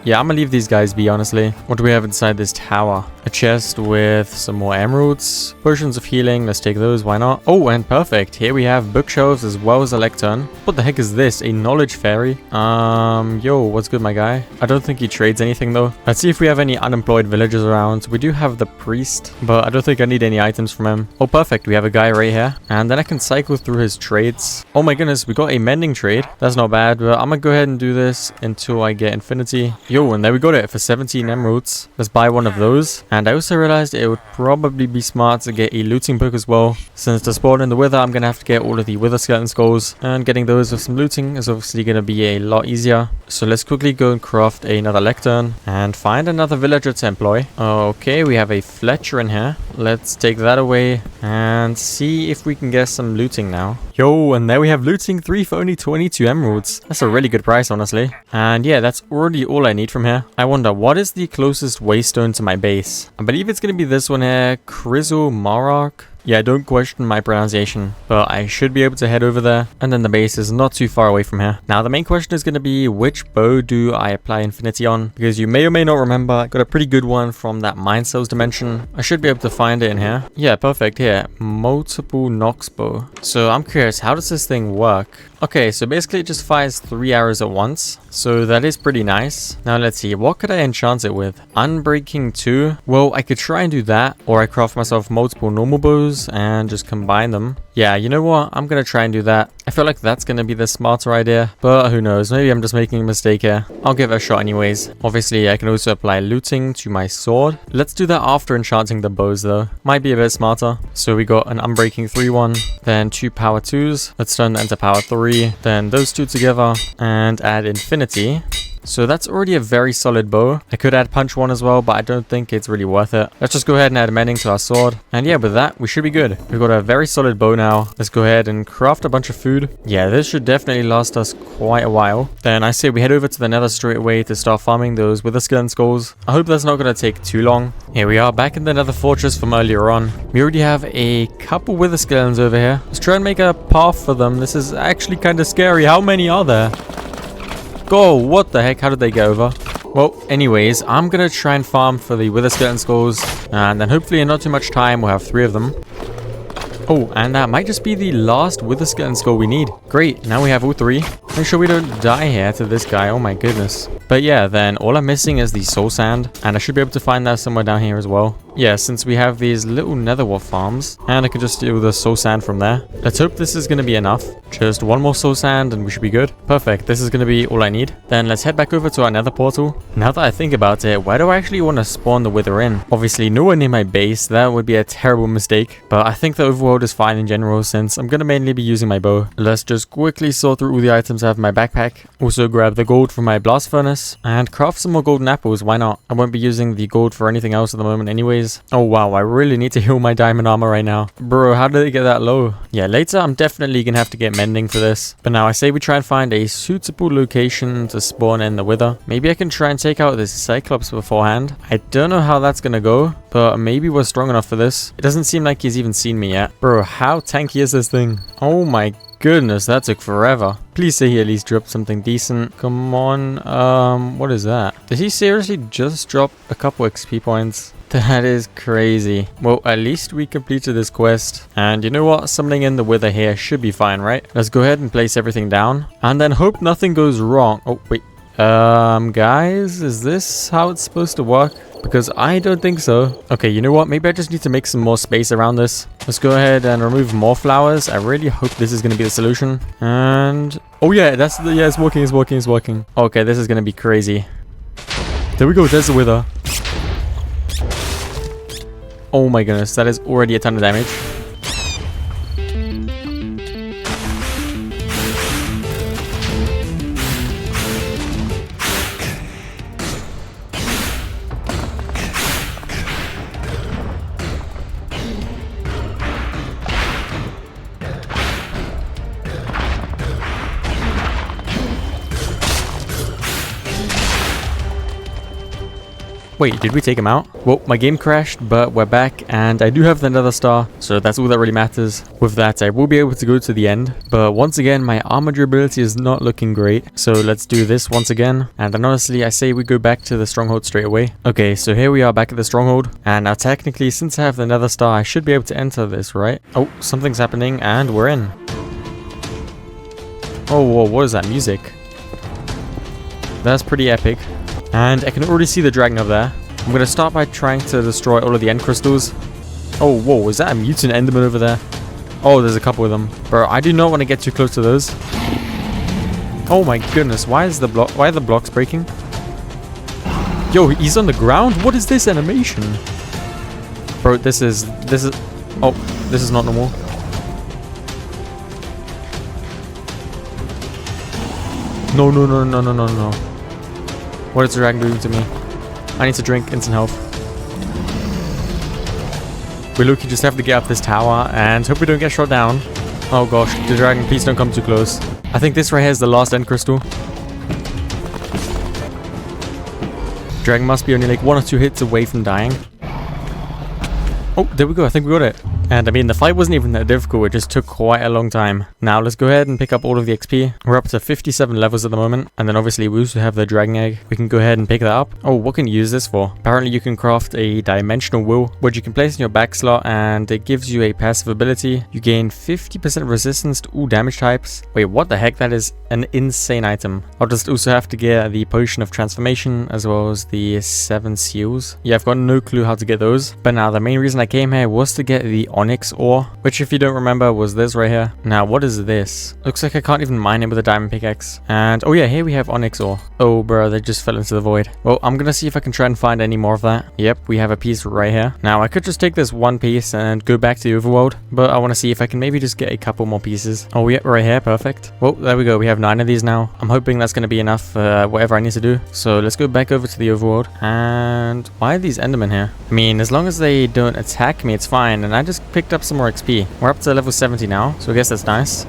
Yeah, I'm gonna leave these guys be, honestly. What do we have inside this tower? A chest with some more emeralds. Potions of healing, let's take those, why not? Oh, and perfect. Here we have bookshelves as well as a lectern. What the heck is this? A knowledge fairy? Yo, what's good, my guy? I don't think he trades anything, though. Let's see if we have any unemployed villagers around. We do have the priest, but I don't think I need any items from him. Oh, perfect. We have a guy right here. And then I can cycle through his trades. Oh my goodness, we got a mending trade. That's not bad, but I'm gonna go ahead and do this until I get infinity. Yo, and there we got it for 17 emeralds. Let's buy one of those. And I also realized it would probably be smart to get a looting book as well. Since to spawn in the wither, I'm going to have to get all of the wither skeleton skulls. And getting those with some looting is obviously going to be a lot easier. So let's quickly go and craft another lectern. And find another villager to employ. Okay, we have a Fletcher in here. Let's take that away. And see if we can get some looting now. Yo, and there we have looting 3 for only 22 emeralds. That's a really good price, honestly. And yeah, that's already all I need from here. I wonder, what is the closest waystone to my base? I believe it's going to be this one here, Krizo Marok. Yeah, don't question my pronunciation, but I should be able to head over there, and then the base is not too far away from here. Now, the main question is going to be, which bow do I apply infinity on? Because you may or may not remember, I got a pretty good one from that Mind Cells dimension. I should be able to find it in here. Yeah, perfect, here. Multiple Nox bow. So I'm curious, how does this thing work? Okay, so basically it just fires 3 arrows at once. So that is pretty nice. Now let's see, what could I enchant it with? Unbreaking 2? Well, I could try and do that, or I craft myself multiple normal bows and just combine them. Yeah, you know what? I'm gonna try and do that. I feel like that's gonna be the smarter idea, but who knows? Maybe I'm just making a mistake here. I'll give it a shot anyways. Obviously, I can also apply looting to my sword. Let's do that after enchanting the bows though. Might be a bit smarter. So we got an Unbreaking 3 one, then 2 power 2s. Let's turn that into power 3, then those 2 together, and add infinity. So that's already a very solid bow. I could add punch 1 as well, but I don't think it's really worth it. Let's just go ahead and add mending to our sword. And yeah, with that, we should be good. We've got a very solid bow now. Let's go ahead and craft a bunch of food. Yeah, this should definitely last us quite a while. Then I say we head over to the Nether straight away to start farming those wither skeleton skulls. I hope that's not going to take too long. Here we are back in the Nether fortress from earlier on. We already have a couple wither skeletons over here. Let's try and make a path for them. This is actually kind of scary. How many are there? Go, what the heck? How did they get over? Well, anyways, I'm gonna try and farm for the wither skeleton skulls, and then hopefully in not too much time we'll have 3 of them. Oh, and that might just be the last wither skeleton skull we need. Great, now we have all 3. Make sure we don't die here to this guy. Oh my goodness. But yeah, then all I'm missing is the soul sand, and I should be able to find that somewhere down here as well. Yeah, since we have these little netherwort farms, and I can just steal the soul sand from there. Let's hope this is going to be enough. Just 1 more soul sand and we should be good. Perfect, this is going to be all I need. Then let's head back over to our nether portal. Now that I think about it, where do I actually want to spawn the wither in? Obviously nowhere near my base, that would be a terrible mistake. But I think the overworld is fine in general since I'm going to mainly be using my bow. Let's just quickly sort through all the items I have in my backpack. Also grab the gold from my blast furnace and craft some more golden apples, why not? I won't be using the gold for anything else at the moment anyways. Oh wow, I really need to heal my diamond armor right now. Bro, how did it get that low? Yeah, later I'm definitely gonna have to get mending for this. But now I say we try and find a suitable location to spawn in the wither. Maybe I can try and take out this cyclops beforehand. I don't know how that's gonna go, but maybe we're strong enough for this. It doesn't seem like he's even seen me yet. Bro, how tanky is this thing? Oh my goodness, that took forever. Please say he at least dropped something decent. Come on, what is that? Did he seriously just drop a couple XP points? That is crazy. Well, at least we completed this quest. And you know what? Summoning in the wither here should be fine, right? Let's go ahead and place everything down. And then hope nothing goes wrong. Oh, wait. Guys, is this how it's supposed to work? Because I don't think so. Okay, you know what? Maybe I just need to make some more space around this. Let's go ahead and remove more flowers. I really hope this is going to be the solution. And... oh yeah, that's the... yeah, it's working, it's working, it's working. Okay, this is going to be crazy. There we go, there's the wither. Oh my goodness, that is already a ton of damage. Wait, did we take him out? Well, my game crashed, but we're back, and I do have the Nether star, so that's all that really matters. With that, I will be able to go to the end, but once again, my armor durability is not looking great, so let's do this once again. And then honestly, I say we go back to the stronghold straight away. Okay, so here we are back at the stronghold, and now technically, since I have the Nether star, I should be able to enter this, right? Oh, something's happening, and we're in. Oh, whoa, what is that music? That's pretty epic. And I can already see the dragon over there. I'm going to start by trying to destroy all of the end crystals. Oh, whoa, is that a mutant enderman over there? Oh, there's a couple of them. Bro, I do not want to get too close to those. Oh my goodness, why are the blocks breaking? Yo, he's on the ground? What is this animation? Bro, this is... Oh, this is not normal. No, no, no, no, no, no, no. What is the dragon doing to me? I need to drink instant health. We literally just have to get up this tower and hope we don't get shot down. Oh gosh, the dragon, please don't come too close. I think this right here is the last end crystal. Dragon must be only like 1 or 2 hits away from dying. Oh, there we go. I think we got it. And I mean, the fight wasn't even that difficult. It just took quite a long time. Now let's go ahead and pick up all of the XP. We're up to 57 levels at the moment. And then obviously we also have the dragon egg. We can go ahead and pick that up. Oh, what can you use this for? Apparently you can craft a dimensional wheel, which you can place in your back slot, and it gives you a passive ability. You gain 50% resistance to all damage types. Wait, what the heck? That is an insane item. I'll just also have to get the potion of transformation as well as the 7 seals. Yeah, I've got no clue how to get those. But now the main reason I came here was to get the onyx ore, which if you don't remember was this right here. Now what is this? Looks like I can't even mine it with a diamond pickaxe. And oh yeah, here we have onyx ore. Oh bro, they just fell into the void. Well, I'm gonna see if I can try and find any more of that. Yep, we have a piece right here. Now I could just take this one piece and go back to the overworld, but I want to see if I can maybe just get a couple more pieces. Oh yeah, right here, perfect. Well, there we go, we have 9 of these now. I'm hoping that's gonna be enough for whatever I need to do. So let's go back over to the overworld. And why are these endermen here? I mean, as long as they don't attack me, it's fine. And I just picked up some more XP. We're up to level 70 now, so I guess that's nice.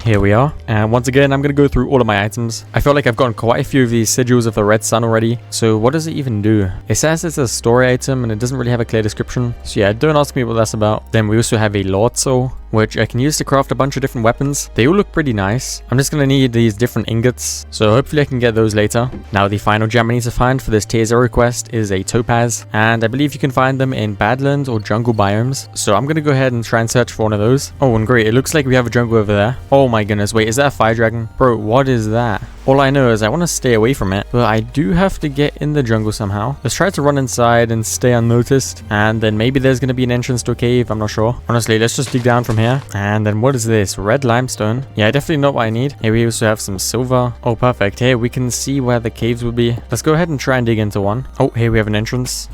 Here we are. And once again, I'm going to go through all of my items. I feel like I've gotten quite a few of these sigils of the red sun already. So what does it even do? It says it's a story item and it doesn't really have a clear description. So yeah, don't ask me what that's about. Then we also have a Lord Soul, which I can use to craft a bunch of different weapons. They all look pretty nice. I'm just going to need these different ingots, so hopefully I can get those later. Now the final gem I need to find for this tier 0 quest is a topaz, and I believe you can find them in badlands or jungle biomes. So I'm going to go ahead and try and search for one of those. Oh, and great, it looks like we have a jungle over there. Oh my goodness, wait, is that a fire dragon? Bro, what is that? All I know is I want to stay away from it, but I do have to get in the jungle somehow. Let's try to run inside and stay unnoticed, and then maybe there's going to be an entrance to a cave, I'm not sure. Honestly, let's just dig down from here. And then what is this? Red limestone. Yeah, definitely not what I need. Here we also have some silver. Oh, perfect. Here we can see where the caves would be. Let's go ahead and try and dig into one. Oh, here we have an entrance.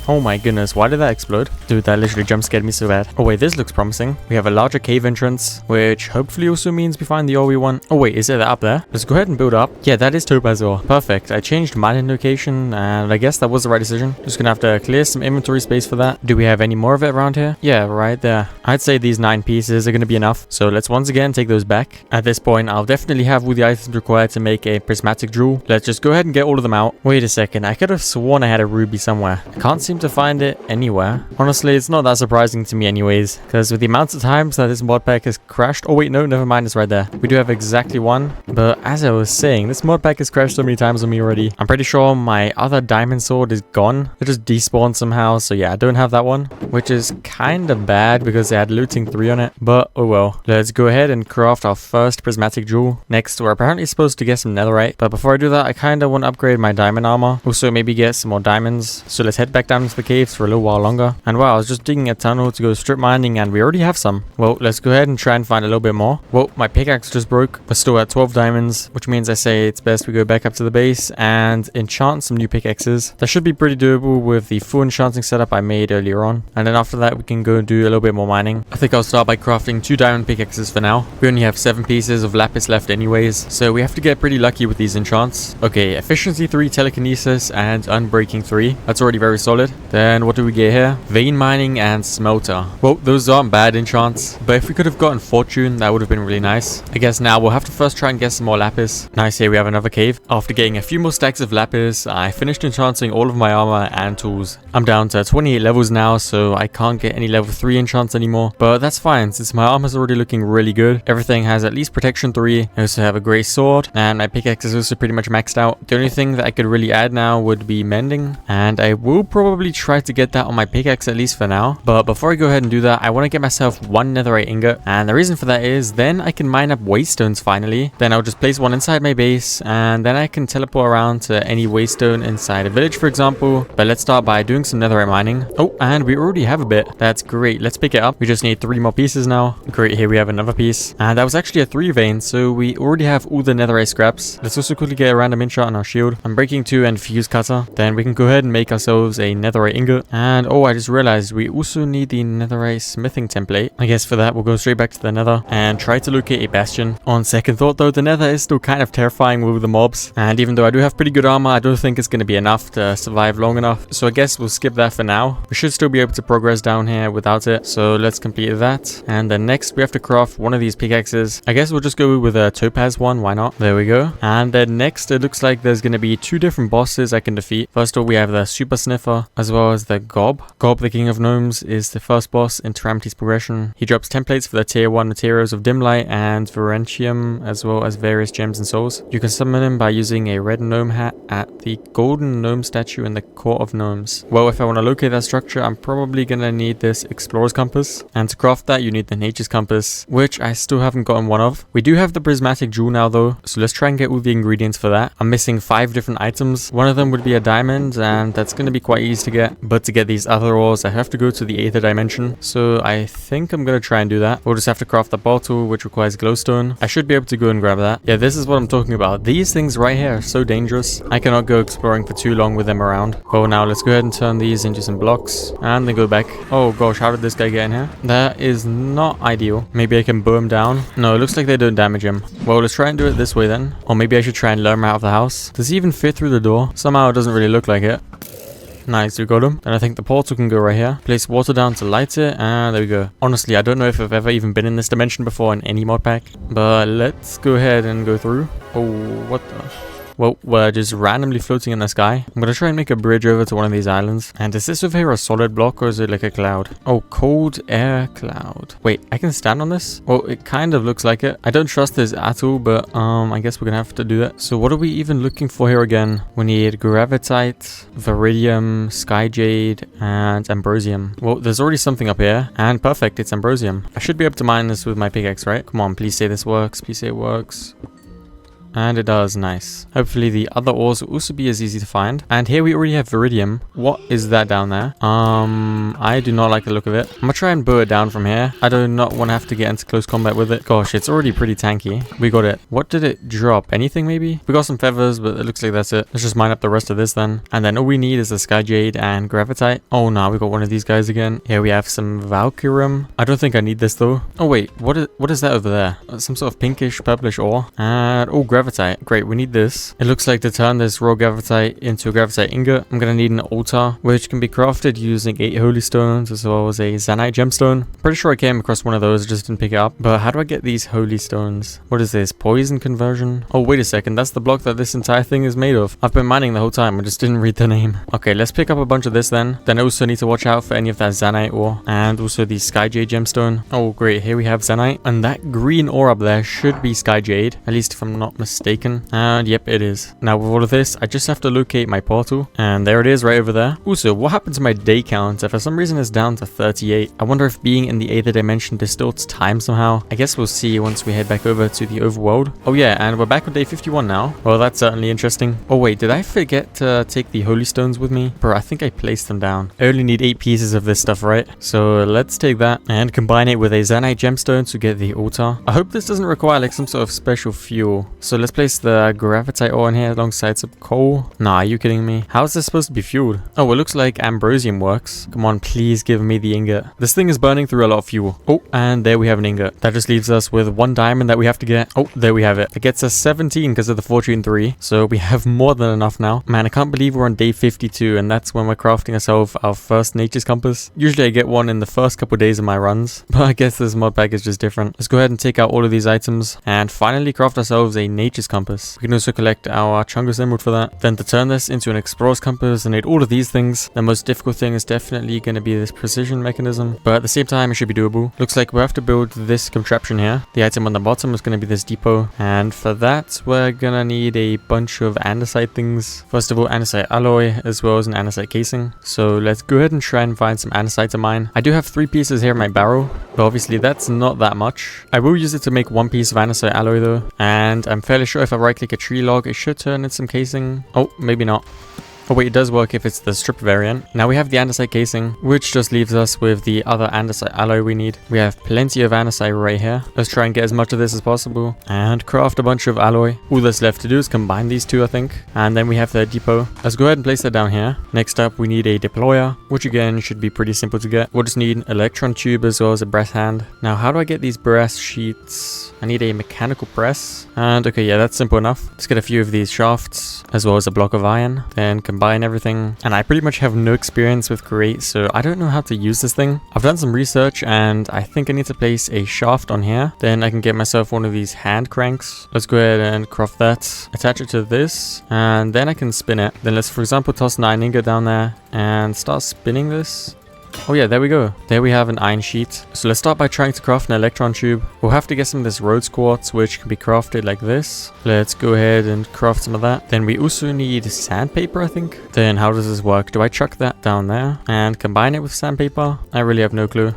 Oh my goodness, why did that explode? Dude, that literally jump scared me so bad. Oh wait, this looks promising. We have a larger cave entrance, which hopefully also means we find the ore we want. Oh wait, is it up there? Let's go ahead and build up. Yeah, that is topaz ore. Perfect. I changed mining location, and I guess that was the right decision. Just gonna have to clear some inventory space for that. Do we have any more of it around here? Yeah, right there. I'd say these 9 pieces are gonna be enough. So let's once again take those back. At this point, I'll definitely have all the items required to make a prismatic jewel. Let's just go ahead and get all of them out. Wait a second, I could have sworn I had a ruby somewhere. I can't seem to find it anywhere. Honestly, it's not that surprising to me anyways, because with the amount of times that this mod pack has crashed— oh wait, no, never mind, it's right there. We do have exactly one, but as I was saying, this mod pack has crashed so many times on me already. I'm pretty sure my other diamond sword is gone. It just despawned somehow, so yeah, I don't have that one, which is kind of bad because it had looting 3 on it, but oh well. Let's go ahead and craft our first prismatic jewel. Next, we're apparently supposed to get some netherite, but before I do that, I kind of want to upgrade my diamond armor. Also, maybe get some more diamonds. So let's head back down into the caves for a little while longer. And wow, I was just digging a tunnel to go strip mining and we already have some. Well, let's go ahead and try and find a little bit more. Well, my pickaxe just broke. We're still at 12 diamonds, which means I say it's best we go back up to the base and enchant some new pickaxes. That should be pretty doable with the full enchanting setup I made earlier on. And then after that, we can go and do a little bit more mining. I think I'll start by crafting 2 diamond pickaxes for now. We only have 7 pieces of lapis left anyways, so we have to get pretty lucky with these enchants. Okay, efficiency 3, telekinesis, and unbreaking 3. That's already very solid. Then what do we get here? Vein mining and smelter. Well, those aren't bad enchants, but if we could have gotten fortune, that would have been really nice. I guess now we'll have to first try and get some more lapis. Nice, here we have another cave. After getting a few more stacks of lapis, I finished enchanting all of my armor and tools. I'm down to 28 levels now, so I can't get any level 3 enchants anymore, but that's fine since my armor's already looking really good. Everything has at least protection 3. I also have a great sword, and my pickaxe is also pretty much maxed out. The only thing that I could really add now would be mending, and I will probably probably try to get that on my pickaxe at least for now. But before I go ahead and do that, I want to get myself one netherite ingot. And the reason for that is then I can mine up waystones finally. Then I'll just place one inside my base, and then I can teleport around to any waystone inside a village, for example. But let's start by doing some netherite mining. Oh, and we already have a bit. That's great. Let's pick it up. We just need 3 more pieces now. Great, here we have another piece. And that was actually a 3 vein, so we already have all the netherite scraps. Let's also quickly get a random enchant on our shield. I'm breaking 2 and fuse cutter. Then we can go ahead and make ourselves a netherite ingot. And oh, I just realized we also need the netherite smithing template. I guess for that we'll go straight back to the nether and try to locate a bastion. On second thought though, the nether is still kind of terrifying with the mobs. And even though I do have pretty good armor, I don't think it's going to be enough to survive long enough. So I guess we'll skip that for now. We should still be able to progress down here without it. So let's complete that. And then next we have to craft one of these pickaxes. I guess we'll just go with a topaz one. Why not? There we go. And then next it looks like there's going to be 2 different bosses I can defeat. First of all, we have the super sniffer as well as the gob. Gob, the king of gnomes, is the first boss in Teramity's progression. He drops templates for the tier 1 materials of dim light and verentium as well as various gems and souls. You can summon him by using a red gnome hat at the golden gnome statue in the court of gnomes. Well, if I want to locate that structure, I'm probably going to need this explorer's compass. And to craft that, you need the nature's compass, which I still haven't gotten one of. We do have the prismatic jewel now though, so let's try and get all the ingredients for that. I'm missing 5 different items. One of them would be a diamond, and that's going to be quite easy to get. But to get these other ores, I have to go to the Aether dimension. So I think I'm going to try and do that. We'll just have to craft the bottle, which requires glowstone. I should be able to go and grab that. Yeah, this is what I'm talking about. These things right here are so dangerous. I cannot go exploring for too long with them around. Well, now let's go ahead and turn these into some blocks and then go back. Oh gosh, how did this guy get in here? That is not ideal. Maybe I can bow him down. No, it looks like they don't damage him. Well, let's try and do it this way then. Or maybe I should try and lure him out of the house. Does he even fit through the door? Somehow it doesn't really look like it. Nice, we got him. And I think the portal can go right here. Place water down to light it, and there we go. Honestly, I don't know if I've ever even been in this dimension before in any mod pack. But let's go ahead and go through. Oh, what the... Well, we're just randomly floating in the sky. I'm gonna try and make a bridge over to one of these islands. And is this over here a solid block or is it like a cloud? Oh, cold air cloud. Wait, I can stand on this? Well, it kind of looks like it. I don't trust this at all, but I guess we're gonna have to do that. So what are we even looking for here again? We need gravitite, viridium, sky jade, and ambrosium. Well, there's already something up here. And perfect, it's ambrosium. I should be able to mine this with my pickaxe, right? Come on, please say this works. Please say it works. And it does, nice. Hopefully the other ores will also be as easy to find. And here we already have viridium. What is that down there? I do not like the look of it. I'm gonna try and bow it down from here. I do not want to have to get into close combat with it. Gosh, it's already pretty tanky. We got it. What did it drop? Anything maybe? We got some feathers, but it looks like that's it. Let's just mine up the rest of this then. And then all we need is the sky jade and gravitite. Oh no, we got one of these guys again. Here we have some valkyrium. I don't think I need this though. Oh wait, what is that over there? Some sort of pinkish, purplish ore. And oh, gravitite. Great, we need this. It looks like to turn this raw gravitite into a gravitite ingot, I'm gonna need an altar, which can be crafted using 8 holy stones as well as a zanite gemstone. Pretty sure I came across one of those, just didn't pick it up. But how do I get these holy stones? What is this? Poison conversion? Oh, wait a second. That's the block that this entire thing is made of. I've been mining the whole time. I just didn't read the name. Okay, let's pick up a bunch of this then. Then I also need to watch out for any of that zanite ore and also the sky jade gemstone. Oh, great. Here we have zanite. And that green ore up there should be sky jade, at least if I'm not mistaken. And yep, it is. Now with all of this, I just have to locate my portal. And there it is right over there. Also, what happened to my day counter? For some reason it's down to 38. I wonder if being in the Aether dimension distorts time somehow. I guess we'll see once we head back over to the overworld. Oh yeah, and we're back on day 51 now. Well, that's certainly interesting. Oh wait, did I forget to take the holy stones with me? Bro, I think I placed them down. I only need 8 pieces of this stuff, right? So let's take that and combine it with a zanite gemstone to get the altar. I hope this doesn't require like some sort of special fuel. So let's place the gravitite ore in here alongside some coal. Nah, are you kidding me? How is this supposed to be fueled? Oh, it looks like ambrosium works. Come on, please give me the ingot. This thing is burning through a lot of fuel. Oh, and there we have an ingot. That just leaves us with 1 diamond that we have to get. Oh, there we have it. It gets us 17 because of the fortune 3. So we have more than enough now. Man, I can't believe we're on day 52 and that's when we're crafting ourselves our first nature's compass. Usually I get one in the first couple days of my runs, but I guess this mod pack is just different. Let's go ahead and take out all of these items and finally craft ourselves a nature's nature's compass. We can also collect our Chungus emerald for that. Then to turn this into an explorer's compass and need all of these things, the most difficult thing is definitely going to be this precision mechanism. But at the same time, it should be doable. Looks like we have to build this contraption here. The item on the bottom is going to be this depot. And for that, we're going to need a bunch of andesite things. First of all, andesite alloy as well as an andesite casing. So let's go ahead and try and find some andesite to mine. I do have 3 pieces here in my barrel, but obviously that's not that much. I will use it to make 1 piece of andesite alloy though. And I'm fairly sure if I right click a tree log, it should turn into some casing. Oh, maybe not. Oh wait, it does work if it's the strip variant. Now we have the andesite casing, which just leaves us with the other andesite alloy we need. We have plenty of andesite right here. Let's try and get as much of this as possible and craft a bunch of alloy. All that's left to do is combine these two, I think. And then we have the depot. Let's go ahead and place that down here. Next up, we need a deployer, which again should be pretty simple to get. We'll just need an electron tube as well as a brass hand. Now, how do I get these brass sheets? I need a mechanical press. And okay, yeah, that's simple enough. Let's get a few of these shafts as well as a block of iron. Then combine everything. And I pretty much have no experience with Create, so I don't know how to use this thing. I've done some research and I think I need to place a shaft on here. Then I can get myself one of these hand cranks. Let's go ahead and craft that. Attach it to this and then I can spin it. Then let's, for example, toss an iron ingot down there and start spinning this. Oh yeah, there we go. There we have an iron sheet. So let's start by trying to craft an electron tube. We'll have to get some of this rhodes quartz, which can be crafted like this. Let's go ahead and craft some of that. Then we also need sandpaper, I think. Then how does this work? Do I chuck that down there and combine it with sandpaper? I really have no clue.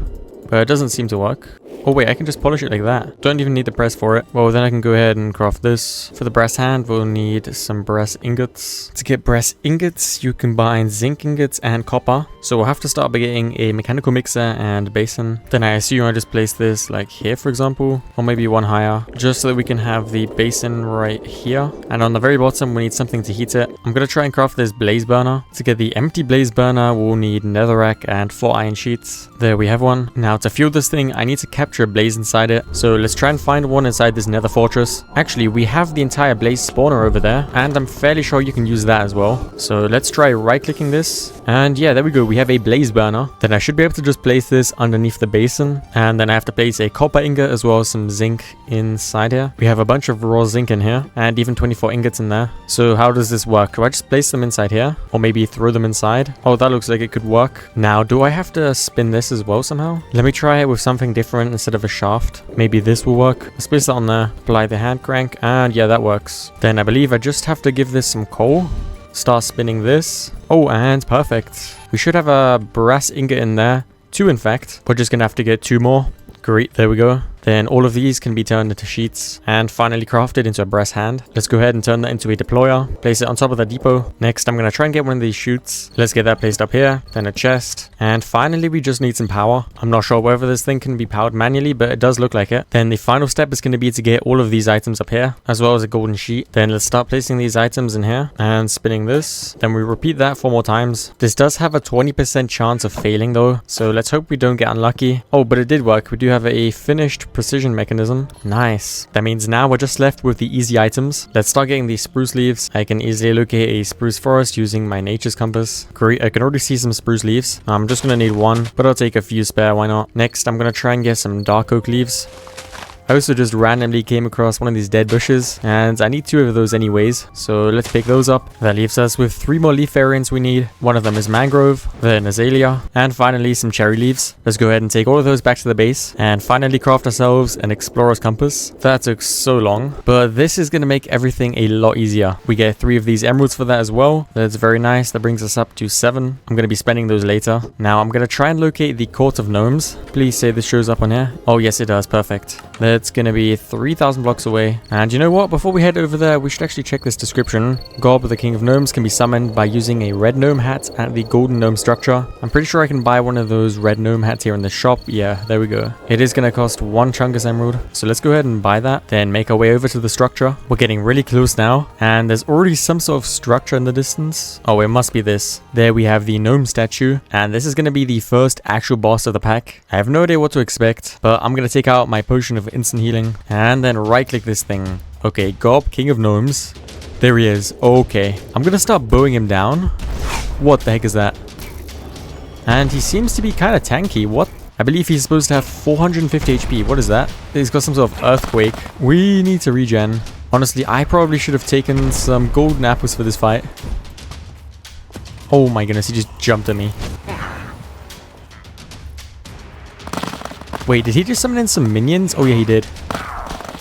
But it doesn't seem to work. Oh wait, I can just polish it like that. Don't even need the press for it. Well, then I can go ahead and craft this. For the brass hand, we'll need some brass ingots. To get brass ingots, you combine zinc ingots and copper. So we'll have to start by getting a mechanical mixer and basin. Then I assume I just place this like here, for example, or maybe one higher, just so that we can have the basin right here. And on the very bottom, we need something to heat it. I'm gonna try and craft this blaze burner. To get the empty blaze burner, we'll need netherrack and 4 iron sheets. There we have one. Now to fuel this thing, I need to capture a blaze inside it. So let's try and find one inside this nether fortress. Actually, we have the entire blaze spawner over there, and I'm fairly sure you can use that as well. So let's try right clicking this. And yeah, there we go. We have a blaze burner. Then I should be able to just place this underneath the basin. And then I have to place a copper ingot as well as some zinc inside here. We have a bunch of raw zinc in here and even 24 ingots in there. So how does this work? Do I just place them inside here or maybe throw them inside? Oh, that looks like it could work. Now, do I have to spin this as well somehow? Let me try it with something different instead of a shaft. Maybe this will work. Let's place that on there. Apply the hand crank and yeah, that works. Then I believe I just have to give this some coal. Start spinning this. Oh, and perfect. We should have a brass ingot in there. 2 in fact. We're just gonna have to get 2 more. Great, there we go. Then all of these can be turned into sheets and finally crafted into a brass hand. Let's go ahead and turn that into a deployer. Place it on top of the depot. Next, I'm going to try and get one of these chutes. Let's get that placed up here. Then a chest. And finally, we just need some power. I'm not sure whether this thing can be powered manually, but it does look like it. Then the final step is going to be to get all of these items up here, as well as a golden sheet. Then let's start placing these items in here and spinning this. Then we repeat that 4 more times. This does have a 20% chance of failing though, so let's hope we don't get unlucky. Oh, but it did work. We do have a finished precision mechanism. Nice. That means now we're just left with the easy items. Let's start getting these spruce leaves. I can easily locate a spruce forest using my nature's compass. Great. I can already see some spruce leaves. I'm just going to need 1, but I'll take a few spare. Why not? Next, I'm going to try and get some dark oak leaves. I also just randomly came across one of these dead bushes, and I need 2 of those anyways, so let's pick those up. That leaves us with 3 more leaf variants we need. One of them is mangrove, then azalea, and finally some cherry leaves. Let's go ahead and take all of those back to the base, and finally craft ourselves an explorer's compass. That took so long, but this is going to make everything a lot easier. We get 3 of these emeralds for that as well. That's very nice. That brings us up to 7. I'm going to be spending those later. Now I'm going to try and locate the court of gnomes. Please say this shows up on here. Oh yes, it does. Perfect. It's going to be 3,000 blocks away. And you know what? Before we head over there, we should actually check this description. Gob, the king of gnomes, can be summoned by using a red gnome hat at the golden gnome structure. I'm pretty sure I can buy one of those red gnome hats here in the shop. Yeah, there we go. It is going to cost 1 chungus emerald. So let's go ahead and buy that. Then make our way over to the structure. We're getting really close now. And there's already some sort of structure in the distance. Oh, it must be this. There we have the gnome statue. And this is going to be the first actual boss of the pack. I have no idea what to expect, but I'm going to take out my potion of instant healing. And then right click this thing. Okay, Gob, king of gnomes. There he is. Okay. I'm gonna start bowing him down. What the heck is that? And he seems to be kind of tanky. What? I believe he's supposed to have 450 HP. What is that? He's got some sort of earthquake. We need to regen. Honestly, I probably should have taken some golden apples for this fight. Oh my goodness, he just jumped at me. Wait, did he just summon in some minions? Oh yeah, he did.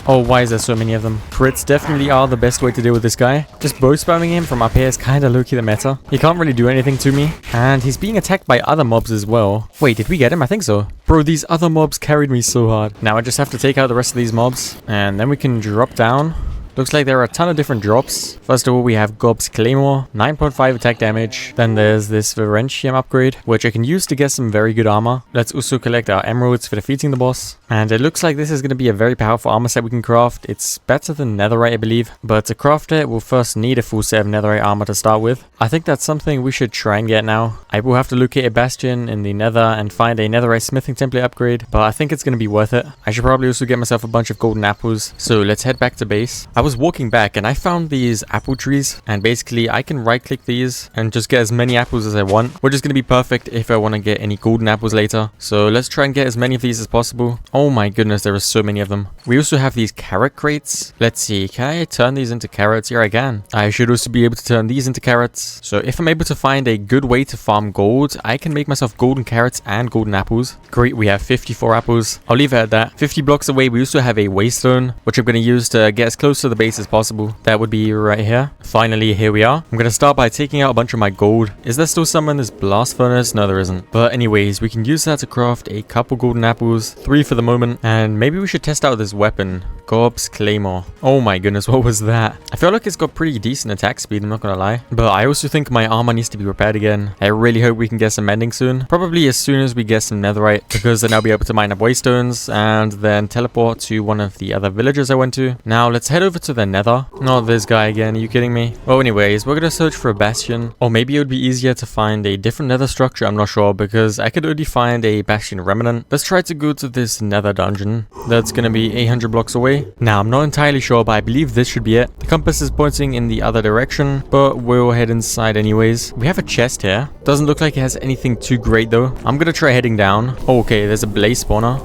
Oh, why is there so many of them? Crits definitely are the best way to deal with this guy. Just bow spamming him from up here is kind of low-key the meta. He can't really do anything to me. And he's being attacked by other mobs as well. Wait, did we get him? I think so. Bro, these other mobs carried me so hard. Now I just have to take out the rest of these mobs. And then we can drop down. Looks like there are a ton of different drops. First of all, we have Gob's Claymore, 9.5 attack damage. Then there's this Verentium upgrade, which I can use to get some very good armor. Let's also collect our emeralds for defeating the boss. And it looks like this is going to be a very powerful armor set we can craft. It's better than Netherite, I believe. But to craft it, we'll first need a full set of Netherite armor to start with. I think that's something we should try and get now. I will have to locate a bastion in the Nether and find a Netherite smithing template upgrade. But I think it's going to be worth it. I should probably also get myself a bunch of golden apples. So let's head back to base. I was walking back and I found these apple trees, and basically I can right click these and just get as many apples as I want, which is going to be perfect if I want to get any golden apples later. So let's try and get as many of these as possible. Oh my goodness, there are so many of them. We also have these carrot crates. Let's see, can I turn these into carrots? Here I can. I should also be able to turn these into carrots. So if I'm able to find a good way to farm gold, I can make myself golden carrots and golden apples. Great, we have 54 apples. I'll leave it at that. 50 blocks away, we also have a waystone, which I'm going to use to get as close to the base as possible. That would be right here. Finally, here we are. I'm going to start by taking out a bunch of my gold. Is there still some in this blast furnace? No, there isn't. But anyways, we can use that to craft a couple golden apples, 3 for the moment, and maybe we should test out this weapon, Gob's Claymore. Oh my goodness, what was that? I feel like it's got pretty decent attack speed, I'm not gonna lie. But I also think my armor needs to be repaired again. I really hope we can get some mending soon. Probably as soon as we get some netherite, because then I'll be able to mine up waystones and then teleport to one of the other villages I went to. Now let's head over to the nether. Not this guy again, are you kidding me? Well, anyways, we're gonna search for a bastion. Or maybe it would be easier to find a different nether structure, I'm not sure, because I could already find a bastion remnant. Let's try to go to this nether dungeon. That's gonna be 800 blocks away. Now, I'm not entirely sure, but I believe this should be it. The compass is pointing in the other direction, but we'll head inside anyways. We have a chest here. Doesn't look like it has anything too great though. I'm gonna try heading down. Oh, okay, there's a blaze spawner.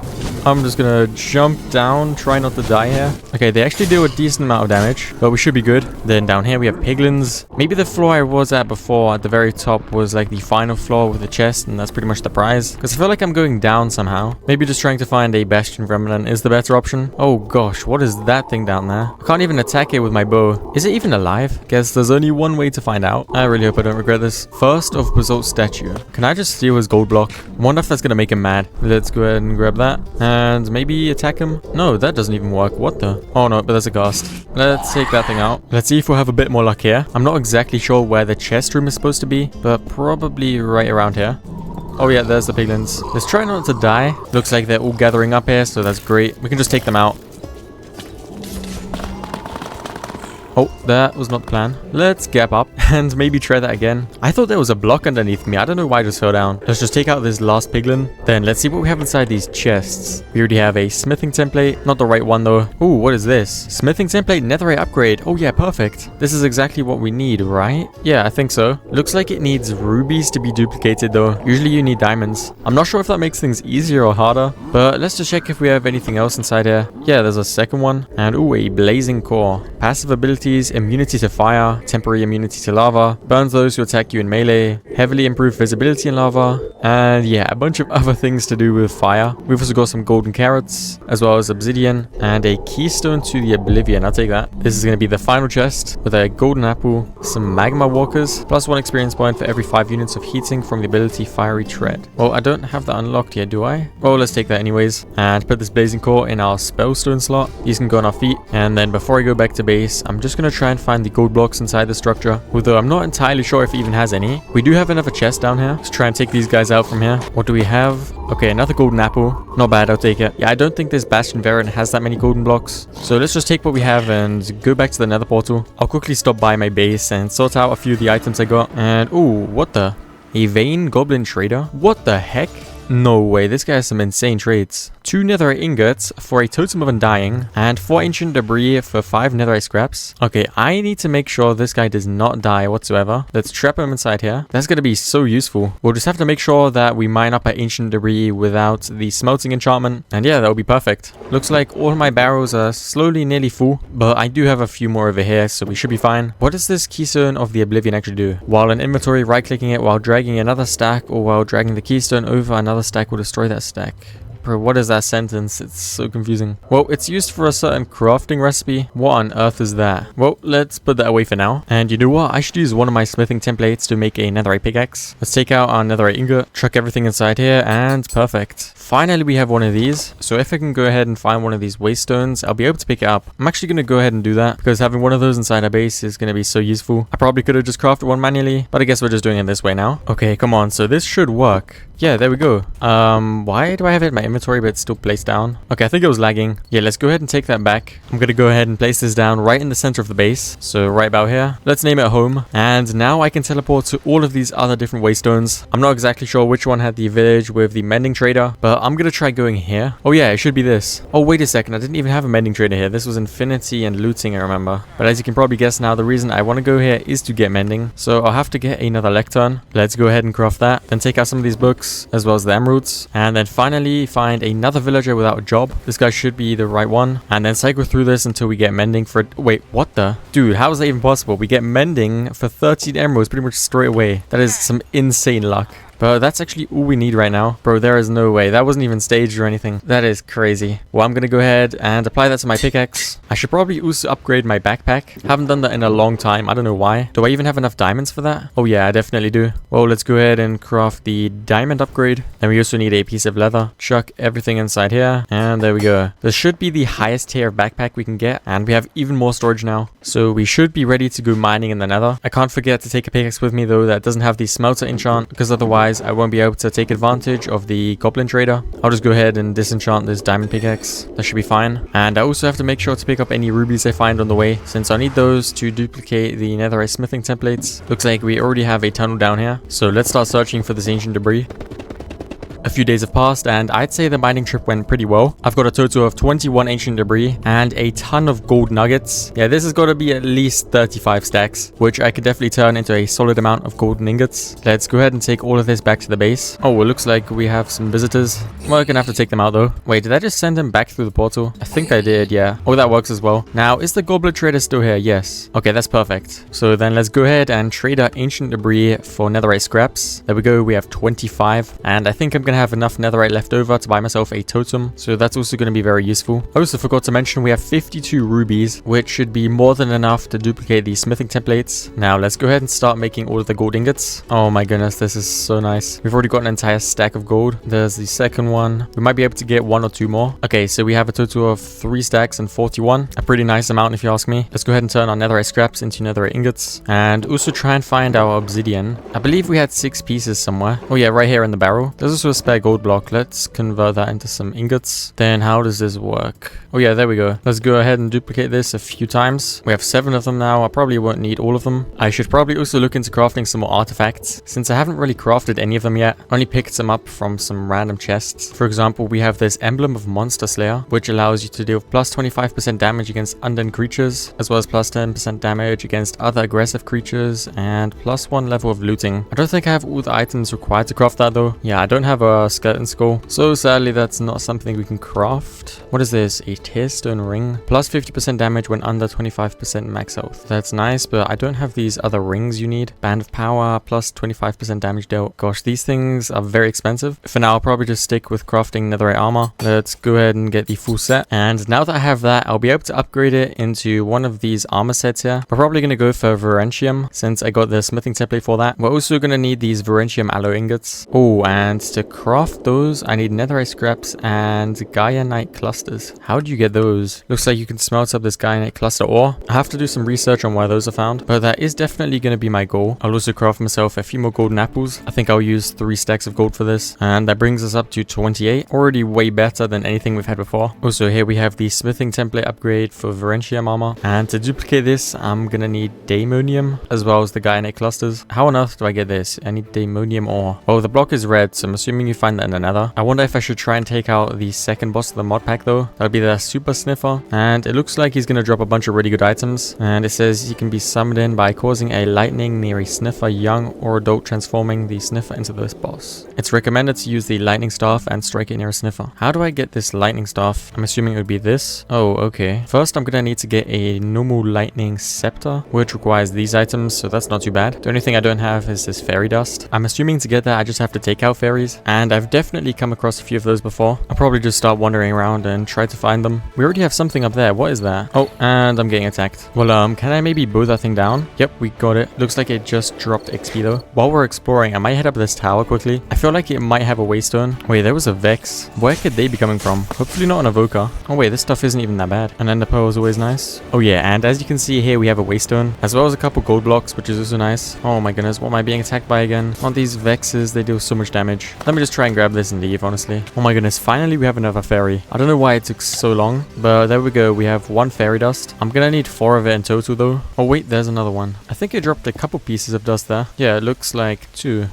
I'm just gonna jump down, try not to die here. Okay, they actually do a decent amount of damage, but we should be good. Then down here we have piglins. Maybe the floor I was at before at the very top was like the final floor with the chest, and that's pretty much the prize. Because I feel like I'm going down somehow. Maybe just trying to find a bastion remnant is the better option. Oh gosh, what is that thing down there? I can't even attack it with my bow. Is it even alive? Guess there's only one way to find out. I really hope I don't regret this. First of Basalt statue. Can I just steal his gold block? Wonder if that's gonna make him mad. Let's go ahead and grab that. And maybe attack him? No, that doesn't even work. What the? Oh no, but there's a ghast. Let's take that thing out. Let's see if we'll have a bit more luck here. I'm not exactly sure where the chest room is supposed to be, but probably right around here. Oh yeah, there's the piglins. Let's try not to die. Looks like they're all gathering up here, so that's great. We can just take them out. Oh, that was not the plan. Let's gap up and maybe try that again. I thought there was a block underneath me. I don't know why I just fell down. Let's just take out this last piglin. Then let's see what we have inside these chests. We already have a smithing template. Not the right one though. Ooh, what is this? Smithing template netherite upgrade. Oh yeah, perfect. This is exactly what we need, right? Yeah, I think so. Looks like it needs rubies to be duplicated though. Usually you need diamonds. I'm not sure if that makes things easier or harder, but let's just check if we have anything else inside here. Yeah, there's a second one. And ooh, a blazing core. Passive ability, immunity to fire, temporary immunity to lava, burns those who attack you in melee, heavily improved visibility in lava, and yeah, a bunch of other things to do with fire. We've also got some golden carrots, as well as obsidian, and a keystone to the oblivion. I'll take that. This is going to be the final chest with a golden apple, some magma walkers, plus 1 experience point for every 5 units of heating from the ability fiery tread. Well, I don't have that unlocked yet, do I? Well, let's take that anyways, and put this blazing core in our spellstone slot. These can go on our feet, and then before I go back to base, I'm just going to try and find the gold blocks inside the structure, although I'm not entirely sure if it even has any. We do have another chest down here. Let's try and take these guys out from here. What do we have? Okay, another golden apple. Not bad, I'll take it. Yeah, I don't think this bastion variant has that many golden blocks. So let's just take what we have and go back to the nether portal. I'll quickly stop by my base and sort out a few of the items I got. And ooh, what the? A vain goblin trader? What the heck? No way, this guy has some insane traits. 2 netherite ingots for a totem of undying, and 4 ancient debris for 5 netherite scraps. Okay, I need to make sure this guy does not die whatsoever. Let's trap him inside here. That's going to be so useful. We'll just have to make sure that we mine up our ancient debris without the smelting enchantment. And yeah, that'll be perfect. Looks like all of my barrels are slowly nearly full, but I do have a few more over here, so we should be fine. What does this keystone of the Oblivion actually do? While in inventory, right-clicking it while dragging another stack, or while dragging the keystone over another stack will destroy that stack. Bro, what is that sentence? It's so confusing. Well, it's used for a certain crafting recipe. What on earth is that? Well, let's put that away for now. And you know what? I should use one of my smithing templates to make a netherite pickaxe. Let's take out our netherite ingot, chuck everything inside here, and perfect. Finally, we have one of these. So if I can go ahead and find one of these waste stones, I'll be able to pick it up. I'm actually going to go ahead and do that because having one of those inside our base is going to be so useful. I probably could have just crafted one manually, but I guess we're just doing it this way now. Okay, come on. So this should work. Yeah, there we go. Why do I have it in my inventory but it's still placed down? Okay, I think it was lagging. Yeah, let's go ahead and take that back. I'm gonna go ahead and place this down right in the center of the base. So right about here. Let's name it home. And now I can teleport to all of these other different waystones. I'm not exactly sure which one had the village with the mending trader, but I'm gonna try going here. Oh yeah, it should be this. Oh, wait a second. I didn't even have a mending trader here. This was infinity and looting, I remember. But as you can probably guess now, the reason I want to go here is to get mending. So I'll have to get another lectern. Let's go ahead and craft that. Then take out some of these books, as well as the emeralds, and then finally find another villager without a job. This guy should be the right one, and then cycle through this until we get mending for it. Wait, what the? Dude, how is that even possible? We get mending for 13 emeralds pretty much straight away. That is some insane luck. But that's actually all we need right now. Bro, there is no way. That wasn't even staged or anything. That is crazy. Well, I'm going to go ahead and apply that to my pickaxe. I should probably also upgrade my backpack. Haven't done that in a long time. I don't know why. Do I even have enough diamonds for that? Oh yeah, I definitely do. Well, let's go ahead and craft the diamond upgrade. Then we also need a piece of leather. Chuck everything inside here. And there we go. This should be the highest tier of backpack we can get. And we have even more storage now. So we should be ready to go mining in the nether. I can't forget to take a pickaxe with me though that doesn't have the smelter enchant, because otherwise I won't be able to take advantage of the goblin trader. I'll just go ahead and disenchant this diamond pickaxe. That should be fine. And I also have to make sure to pick up any rubies I find on the way, since I need those to duplicate the netherite smithing templates. Looks like we already have a tunnel down here. So let's start searching for this ancient debris. A few days have passed and I'd say the mining trip went pretty well. I've got a total of 21 ancient debris and a ton of gold nuggets. Yeah, this has got to be at least 35 stacks, which I could definitely turn into a solid amount of golden ingots. Let's go ahead and take all of this back to the base. Oh, it looks like we have some visitors. Well, I'm gonna have to take them out though. Wait, did I just send them back through the portal? I think I did, yeah. Oh, that works as well. Now, is the goblin trader still here? Yes. Okay, that's perfect. So then let's go ahead and trade our ancient debris for netherite scraps. There we go, we have 25. And I think I'm gonna have enough netherite left over to buy myself a totem, so that's also going to be very useful. I also forgot to mention we have 52 rubies, which should be more than enough to duplicate the smithing templates. Now let's go ahead and start making all of the gold ingots. Oh my goodness, this is so nice. We've already got an entire stack of gold. There's the second one. We might be able to get 1 or 2 more. Okay, so we have a total of 3 stacks and 41. A pretty nice amount if you ask me. Let's go ahead and turn our netherite scraps into netherite ingots, and also try and find our obsidian. I believe we had 6 pieces somewhere. Oh yeah, right here in the barrel. There's also a spare gold block. Let's convert that into some ingots. Then how does this work? Oh yeah, there we go. Let's go ahead and duplicate this a few times. We have 7 of them now. I probably won't need all of them. I should probably also look into crafting some more artifacts, since I haven't really crafted any of them yet. Only picked some up from some random chests. For example, we have this emblem of Monster Slayer, which allows you to deal plus 25% damage against undead creatures, as well as plus 10% damage against other aggressive creatures, and plus 1 level of looting. I don't think I have all the items required to craft that though. Yeah, I don't have a skeleton skull, so sadly that's not something we can craft. What is this? A tearstone ring? Plus 50% damage when under 25% max health. That's nice, but I don't have these other rings you need. Band of power, plus 25% damage dealt. Gosh, these things are very expensive. For now, I'll probably just stick with crafting netherite armor. Let's go ahead and get the full set. And now that I have that, I'll be able to upgrade it into one of these armor sets here. We're probably going to go for Verentium, since I got the smithing template for that. We're also going to need these Verentium alloy ingots. Oh, and to craft those, I need netherite scraps and Gaia-Night clusters. How do you get those? Looks like you can smelt up this Gaia-Night cluster ore. I have to do some research on where those are found, but that is definitely going to be my goal. I'll also craft myself a few more golden apples. I think I'll use 3 stacks of gold for this, and that brings us up to 28. Already way better than anything we've had before. Also, here we have the smithing template upgrade for Verentium armor, and to duplicate this, I'm gonna need daemonium as well as the Gaia-Night clusters. How on earth do I get this? I need daemonium ore. Oh, the block is red, so I'm assuming you find that in the Nether. I wonder if I should try and take out the second boss of the mod pack though. That would be the Super Sniffer. And it looks like he's going to drop a bunch of really good items. And it says he can be summoned in by causing a lightning near a sniffer, young or adult, transforming the sniffer into this boss. It's recommended to use the lightning staff and strike it near a sniffer. How do I get this lightning staff? I'm assuming it would be this. Oh, okay. First, I'm going to need to get a normal lightning scepter, which requires these items, so that's not too bad. The only thing I don't have is this fairy dust. I'm assuming to get that, I just have to take out fairies, and I've definitely come across a few of those before. I'll probably just start wandering around and try to find them. We already have something up there. What is that? Oh, and I'm getting attacked. Well, can I maybe bow that thing down? Yep, we got it. Looks like it just dropped XP though. While we're exploring, I might head up this tower quickly. I feel like it might have a waystone. Wait, there was a Vex. Where could they be coming from? Hopefully not an Evoker. Oh wait, this stuff isn't even that bad. An Ender Pearl is always nice. Oh yeah, and as you can see here, we have a waystone, as well as a couple gold blocks, which is also nice. Oh my goodness, what am I being attacked by again? Aren't these Vexes? They deal so much damage. Let me just try and grab this and leave, honestly. Oh my goodness, finally we have another fairy. I don't know why it took so long, but there we go. We have one fairy dust. I'm gonna need 4 of it in total though. Oh wait, there's another one. I think it dropped a couple pieces of dust there. Yeah, it looks like 2.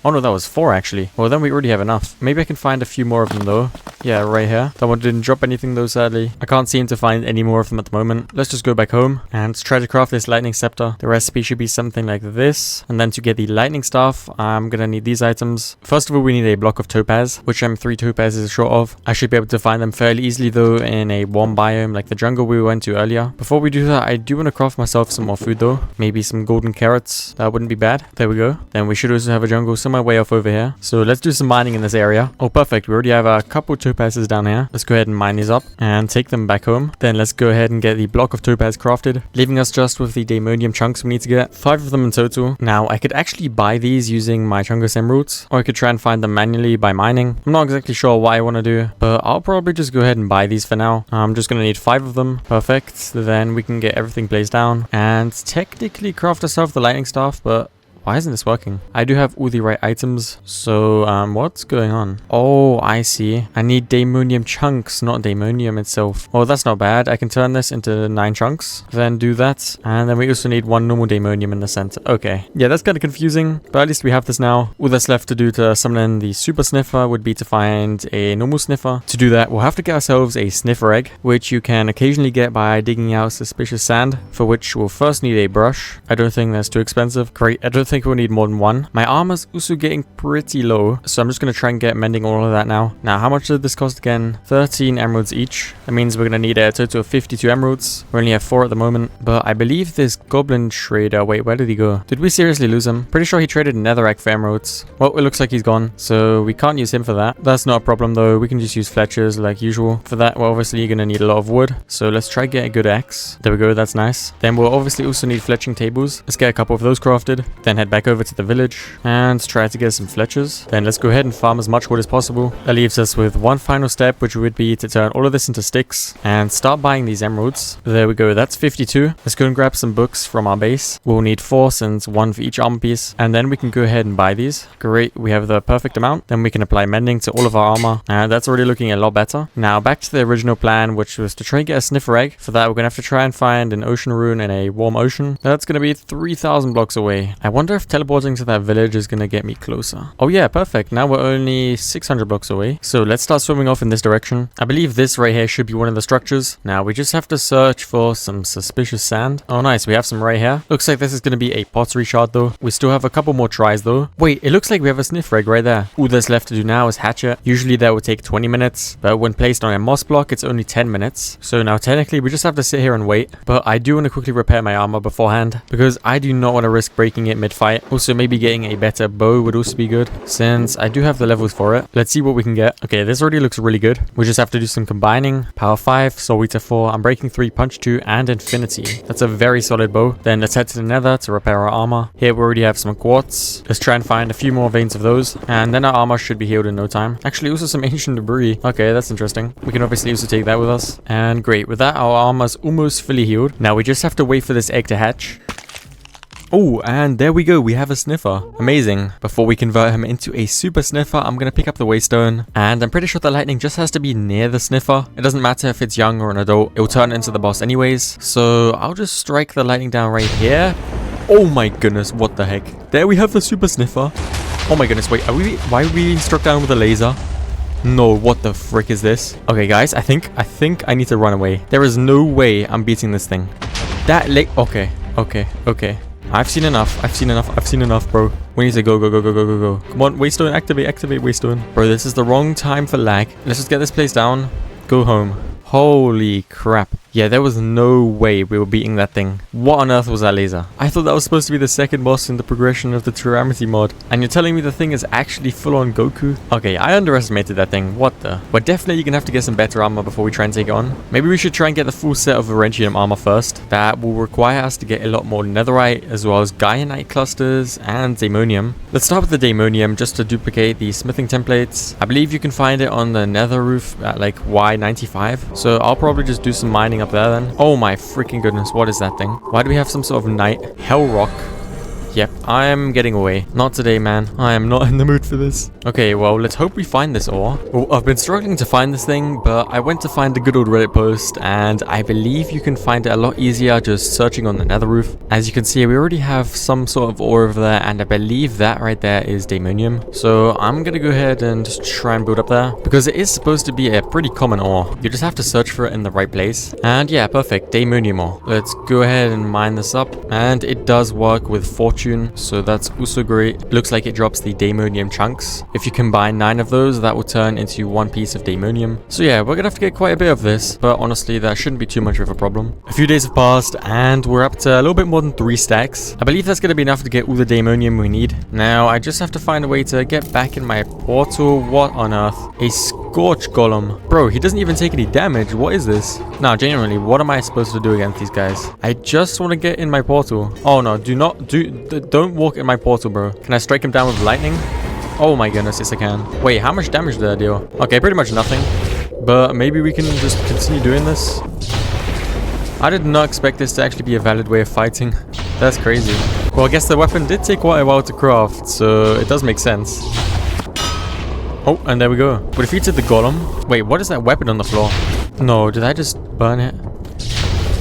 Oh no, that was 4 actually. Well, then we already have enough. Maybe I can find a few more of them though. Yeah, right here. That one didn't drop anything though, sadly. I can't seem to find any more of them at the moment. Let's just go back home and try to craft this lightning scepter. The recipe should be something like this. And then to get the lightning staff, I'm gonna need these items. First of all, we need a block of topaz, which I'm 3 topazes short of. I should be able to find them fairly easily though in a warm biome like the jungle we went to earlier. Before we do that, I do want to craft myself some more food though. Maybe some golden carrots. That wouldn't be bad. There we go. Then we should also have a jungle somewhere way off over here. So let's do some mining in this area. Oh, perfect. We already have a couple topazes down here. Let's go ahead and mine these up and take them back home. Then let's go ahead and get the block of topaz crafted, leaving us just with the daemonium chunks we need to get. 5 of them in total. Now, I could actually buy these using my chungus emeralds, or I could try and find them manually by mining. I'm not exactly sure what I want to do, but I'll probably just go ahead and buy these for now. I'm just going to need 5 of them. Perfect. Then we can get everything placed down and technically craft ourselves the lightning staff, but why isn't this working? I do have all the right items. So, what's going on? Oh, I see. I need daemonium chunks, not daemonium itself. Oh, that's not bad. I can turn this into 9 chunks. Then do that. And then we also need 1 normal daemonium in the center. Okay. Yeah, that's kind of confusing. But at least we have this now. All that's left to do to summon in the super sniffer would be to find a normal sniffer. To do that, we'll have to get ourselves a sniffer egg, which you can occasionally get by digging out suspicious sand, for which we'll first need a brush. I don't think that's too expensive. Great. I don't think we'll need more than 1. My armor's also getting pretty low, so I'm just going to try and get mending all of that now. Now, how much did this cost again? 13 emeralds each. That means we're going to need a total of 52 emeralds. We only have 4 at the moment, but I believe this goblin trader... Wait, where did he go? Did we seriously lose him? Pretty sure he traded netherite for emeralds. Well, it looks like he's gone, so we can't use him for that. That's not a problem though. We can just use Fletchers like usual. For that, we're obviously going to need a lot of wood, so let's try get a good axe. There we go, that's nice. Then we'll obviously also need fletching tables. Let's get a couple of those crafted, then head back over to the village and try to get some fletchers. Then let's go ahead and farm as much wood as possible. That leaves us with one final step, which would be to turn all of this into sticks and start buying these emeralds. There we go, that's 52. Let's go and grab some books from our base. We'll need 4 since 1 for each armor piece, and then we can go ahead and buy these. Great, we have the perfect amount. Then we can apply mending to all of our armor, and that's already looking a lot better. Now back to the original plan, which was to try and get a sniffer egg. For that, we're gonna have to try and find an ocean rune in a warm ocean. That's gonna be 3,000 blocks away. I wonder if teleporting to that village is gonna get me closer. Oh yeah, perfect. Now we're only 600 blocks away. So let's start swimming off in this direction. I believe this right here should be one of the structures. Now we just have to search for some suspicious sand. Oh nice, we have some right here. Looks like this is gonna be a pottery shard though. We still have a couple more tries though. Wait, it looks like we have a sniffer egg right there. All that's left to do now is hatch it. Usually that would take 20 minutes, but when placed on a moss block, it's only 10 minutes. So now technically we just have to sit here and wait. But I do want to quickly repair my armor beforehand, because I do not want to risk breaking it mid-fight. Also, maybe getting a better bow would also be good, since I do have the levels for it. Let's see what we can get. Okay, this already looks really good. We just have to do some combining. Power 5, Soul Eater 4, Unbreaking 3, Punch 2, and Infinity. That's a very solid bow. Then let's head to the Nether to repair our armor. Here we already have some quartz. Let's try and find a few more veins of those, and then our armor should be healed in no time. Actually, also some ancient debris. Okay, that's interesting. We can obviously also take that with us. And great, with that, our armor's almost fully healed. Now we just have to wait for this egg to hatch. Oh, and there we go. We have a sniffer. Amazing. Before we convert him into a super sniffer, I'm going to pick up the waystone. And I'm pretty sure the lightning just has to be near the sniffer. It doesn't matter if it's young or an adult. It will turn into the boss anyways. So I'll just strike the lightning down right here. Oh my goodness, what the heck. There we have the super sniffer. Oh my goodness, wait, why are we being struck down with a laser? No, what the frick is this? Okay, guys, I think I need to run away. There is no way I'm beating this thing. Okay. I've seen enough, bro. We need to go. Come on, Waystone, activate Waystone. Bro, this is the wrong time for lag. Let's just get this place down. Go home. Holy crap. Yeah, there was no way we were beating that thing. What on earth was that laser? I thought that was supposed to be the second boss in the progression of the Tyranity mod. And you're telling me the thing is actually full on Goku? Okay, I underestimated that thing. What the? We're definitely gonna have to get some better armor before we try and take it on. Maybe we should try and get the full set of Varangium armor first. That will require us to get a lot more Netherite, as well as Gaianite clusters and Daemonium. Let's start with the Daemonium just to duplicate the smithing templates. I believe you can find it on the Nether roof at like Y95. So I'll probably just do some mining up there then. Oh my freaking goodness, what is that thing? Why do we have some sort of night hell rock? Yep, I am getting away. Not today, man. I am not in the mood for this. Okay, well, let's hope we find this ore. Well, I've been struggling to find this thing, but I went to find a good old Reddit post, and I believe you can find it a lot easier just searching on the Nether roof. As you can see, we already have some sort of ore over there, and I believe that right there is Daemonium. So I'm gonna go ahead and just try and build up there, because it is supposed to be a pretty common ore. You just have to search for it in the right place. And yeah, perfect. Daemonium ore. Let's go ahead and mine this up, and it does work with Fortune, so that's also great. Looks like it drops the Daemonium chunks. If you combine 9 of those, that will turn into 1 piece of Daemonium. So yeah, we're gonna have to get quite a bit of this, but honestly, that shouldn't be too much of a problem. A few days have passed, and we're up to a little bit more than 3 stacks. I believe that's gonna be enough to get all the Daemonium we need. Now, I just have to find a way to get back in my portal. What on earth? A Scorch Golem. Bro, he doesn't even take any damage. What is this? Now, genuinely, what am I supposed to do against these guys? I just want to get in my portal. Oh no, don't walk in my portal, bro. Can I strike him down with lightning? Oh my goodness, yes I can. Wait, how much damage did I deal? Okay, pretty much nothing. But maybe we can just continue doing this. I did not expect this to actually be a valid way of fighting. That's crazy. Well, I guess the weapon did take quite a while to craft, so it does make sense. Oh, and there we go. We defeated the golem. Wait, what is that weapon on the floor? No, did I just burn it?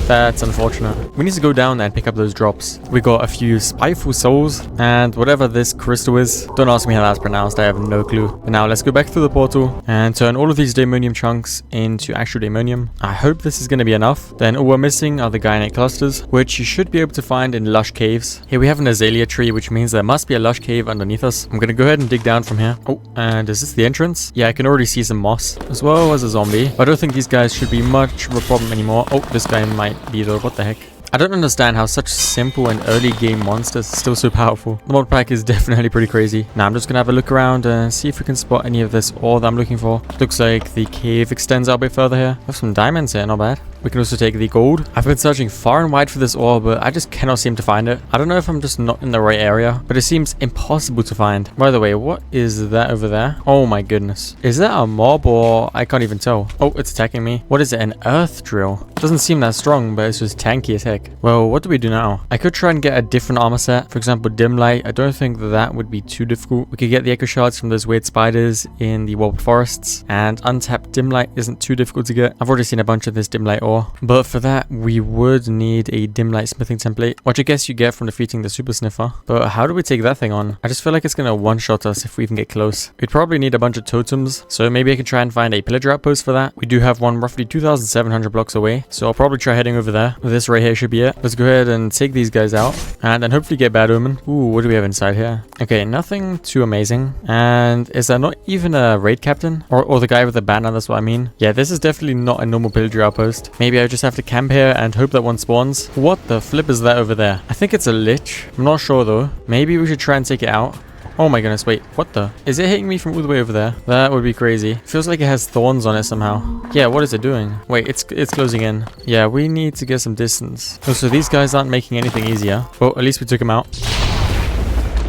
That's unfortunate. We need to go down there and pick up those drops. We got a few spiteful souls and whatever this crystal is. Don't ask me how that's pronounced, I have no clue. But now let's go back through the portal and turn all of these Daemonium chunks into actual Daemonium. I hope this is going to be enough. Then all we're missing are the Gaianite clusters, which you should be able to find in lush caves. Here we have an azalea tree, which means there must be a lush cave underneath us. I'm going to go ahead and dig down from here. Oh, and is this the entrance? Yeah, I can already see some moss, as well as a zombie. I don't think these guys should be much of a problem anymore. Oh, this guy might be though. What the heck? I don't understand how such simple and early game monsters are still so powerful. The mod pack is definitely pretty crazy. Now I'm just gonna have a look around and see if we can spot any of this ore that I'm looking for. Looks like the cave extends out a bit further here. We have some diamonds here, not bad. We can also take the gold. I've been searching far and wide for this ore, but I just cannot seem to find it. I don't know if I'm just not in the right area, but it seems impossible to find. By the way, what is that over there? Oh my goodness. Is that a mob or I can't even tell? Oh, it's attacking me. What is it? An earth drill? Doesn't seem that strong, but it's just tanky as heck. Well, what do we do now? I could try and get a different armor set. For example, dim light. I don't think that would be too difficult. We could get the echo shards from those weird spiders in the warped forests, and untapped dim light isn't too difficult to get. I've already seen a bunch of this dim light ore, but for that we would need a dim light smithing template, which I guess you get from defeating the super sniffer. But how do we take that thing on? I just feel like it's gonna one-shot us if we even get close. We'd probably need a bunch of totems, so maybe I can try and find a pillager outpost for that. We do have one roughly 2,700 blocks away, so I'll probably try heading over there. This right here should be it. Let's go ahead and take these guys out and then hopefully get bad omen. Ooh, what do we have inside here? Okay, nothing too amazing. And is that not even a raid captain? Or the guy with the banner, that's what I mean. Yeah, this is definitely not a normal pillager outpost. Maybe I just have to camp here and hope that one spawns. What the flip is that over there? I think it's a lich. I'm not sure though. Maybe we should try and take it out. Oh my goodness, wait, what the? Is it hitting me from all the way over there? That would be crazy. Feels like it has thorns on it somehow. Yeah, what is it doing? Wait, it's closing in. Yeah, we need to get some distance. Oh, so these guys aren't making anything easier. Well, at least we took him out.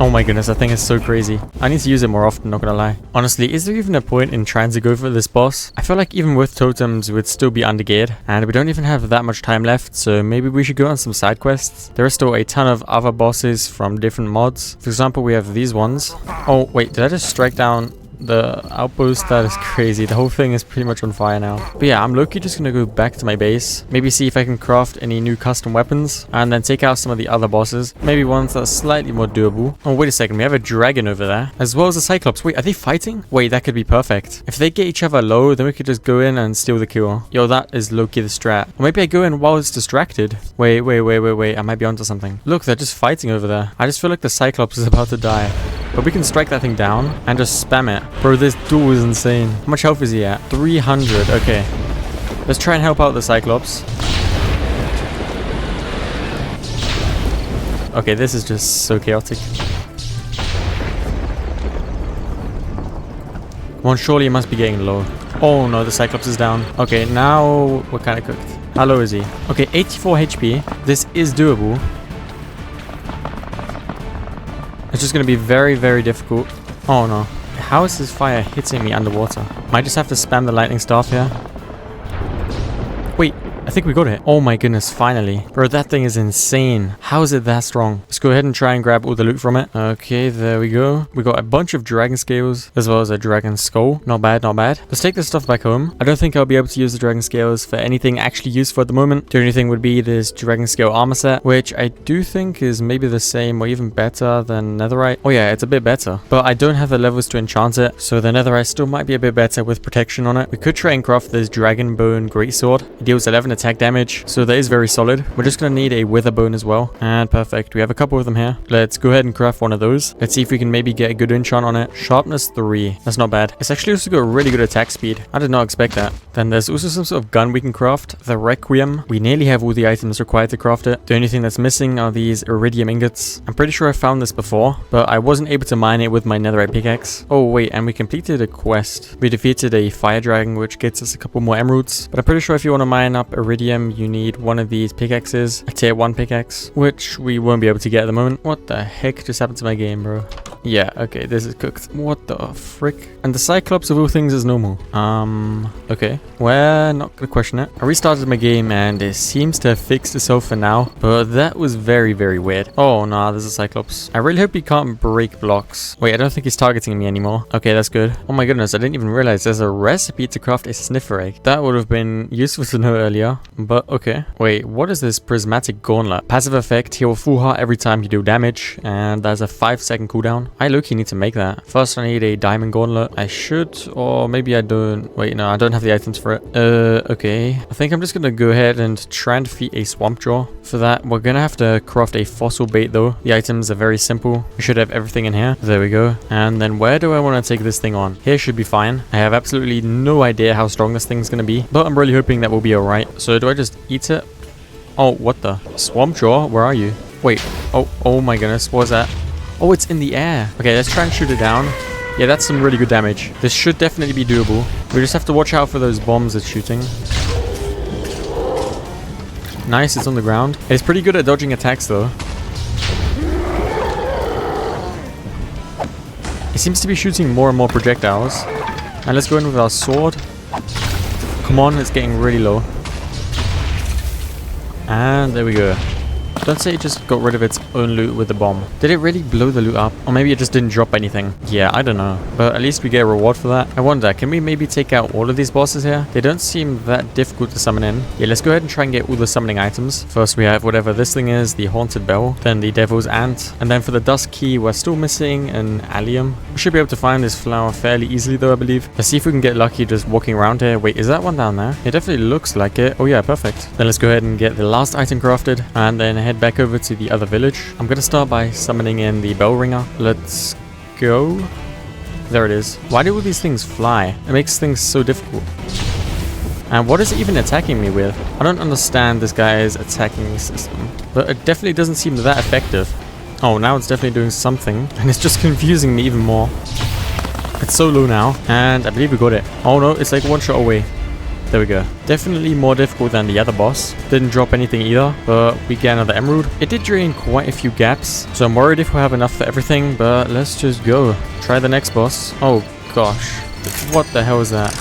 Oh my goodness, that thing is so crazy. I need to use it more often, not gonna lie. Honestly, is there even a point in trying to go for this boss? I feel like even with totems, we'd still be undergeared. And we don't even have that much time left, so maybe we should go on some side quests. There are still a ton of other bosses from different mods. For example, we have these ones. Oh, wait, did I just strike down The outpost, that is crazy. The whole thing is pretty much on fire now. But yeah, I'm low-key just gonna go back to my base. Maybe see if I can craft any new custom weapons. And then take out some of the other bosses. Maybe ones that are slightly more doable. Oh, wait a second. We have a dragon over there. As well as a Cyclops. Wait, are they fighting? Wait, that could be perfect. If they get each other low, then we could just go in and steal the kill. Yo, that is low-key the strat. Or maybe I go in while it's distracted. Wait. I might be onto something. Look, they're just fighting over there. I just feel like the Cyclops is about to die. But we can strike that thing down and just spam it. Bro, this duel is insane. How much health is he at? 300. Okay. Let's try and help out the Cyclops. Okay, this is just so chaotic. One, surely he must be getting low. Oh no, the Cyclops is down. Okay, now we're kind of cooked. How low is he? Okay, 84 HP. This is doable. It's just going to be very, very difficult. Oh no. How is this fire hitting me underwater? Might just have to spam the lightning staff here. Wait, I think we got it. Oh my goodness, finally. Bro, that thing is insane. How is it that strong? Let's go ahead and try and grab all the loot from it. Okay, there we go. We got a bunch of dragon scales as well as a dragon skull. Not bad, not bad. Let's take this stuff back home. I don't think I'll be able to use the dragon scales for anything actually useful at the moment. The only thing would be this dragon scale armor set, which I do think is maybe the same or even better than Netherite. Oh yeah, it's a bit better. But I don't have the levels to enchant it, so the Netherite still might be a bit better with protection on it. We could try and craft this dragon bone greatsword. It deals 11 attack damage, so that is very solid. We're just gonna need a wither bone as well. And perfect. We have a couple of them here. Let's go ahead and craft one of those. Let's see if we can maybe get a good enchant on it. Sharpness 3. That's not bad. It's actually also got a really good attack speed. I did not expect that. Then there's also some sort of gun we can craft. The Requiem. We nearly have all the items required to craft it. The only thing that's missing are these iridium ingots. I'm pretty sure I found this before, but I wasn't able to mine it with my netherite pickaxe. Oh wait, and we completed a quest. We defeated a fire dragon, which gets us a couple more emeralds. But I'm pretty sure if you want to mine up iridium, you need one of these pickaxes, a tier 1 pickaxe, which we won't be able to get at the moment. What the heck just happened to my game, bro? Yeah, okay, this is cooked. What the frick? And the Cyclops of all things is normal. Okay. We're not gonna question it. I restarted my game and it seems to have fixed itself for now, but that was very, very weird. Oh, nah, there's a Cyclops. I really hope he can't break blocks. Wait, I don't think he's targeting me anymore. Okay, that's good. Oh my goodness, I didn't even realize there's a recipe to craft a sniffer egg. That would have been useful to know earlier, but okay. Wait, what is this prismatic gauntlet? Passive effect, heal full heart every time you do damage, and there's a 5-second cooldown. I low-key need to make that. First, I need a diamond gauntlet. I should, or maybe I don't. Wait, no, I don't have the items for it. Okay. I think I'm just gonna go ahead and try and defeat a swamp jaw. For that, we're gonna have to craft a fossil bait though. The items are very simple. We should have everything in here. There we go. And then where do I want to take this thing on? Here should be fine. I have absolutely no idea how strong this thing's gonna be, but I'm really hoping that will be alright. So do I just eat it? Oh, what the? Swamp jaw? Where are you? Wait. Oh my goodness. What was that? Oh, it's in the air. Okay, let's try and shoot it down. Yeah, that's some really good damage. This should definitely be doable. We just have to watch out for those bombs it's shooting. Nice, it's on the ground. It's pretty good at dodging attacks though. It seems to be shooting more and more projectiles. And let's go in with our sword. Come on, it's getting really low. And there we go. Don't say it just got rid of its own loot with the bomb. Did it really blow the loot up? Or maybe it just didn't drop anything. Yeah, I don't know. But at least we get a reward for that. I wonder, can we maybe take out all of these bosses here? They don't seem that difficult to summon in. Yeah, let's go ahead and try and get all the summoning items. First we have whatever this thing is, the haunted bell. Then the devil's ant. And then for the dust key, we're still missing an allium. We should be able to find this flower fairly easily though, I believe. Let's see if we can get lucky just walking around here. Wait, is that one down there? It definitely looks like it. Oh yeah, perfect. Then let's go ahead and get the last item crafted. And then head back over to the other village. I'm gonna start by summoning in the bell ringer. Let's go. There it is. Why do all these things fly? It makes things so difficult. And what is it even attacking me with? I don't understand this guy's attacking system, but it definitely doesn't seem that effective. Oh, now it's definitely doing something, and it's just confusing me even more. It's so low now, and I believe we got it. Oh no, it's like one shot away. There we go. Definitely more difficult than the other boss. Didn't drop anything either, but we get another emerald. It did drain quite a few gaps, so I'm worried if we'll have enough for everything, but let's just go. Try the next boss. Oh gosh. What the hell is that?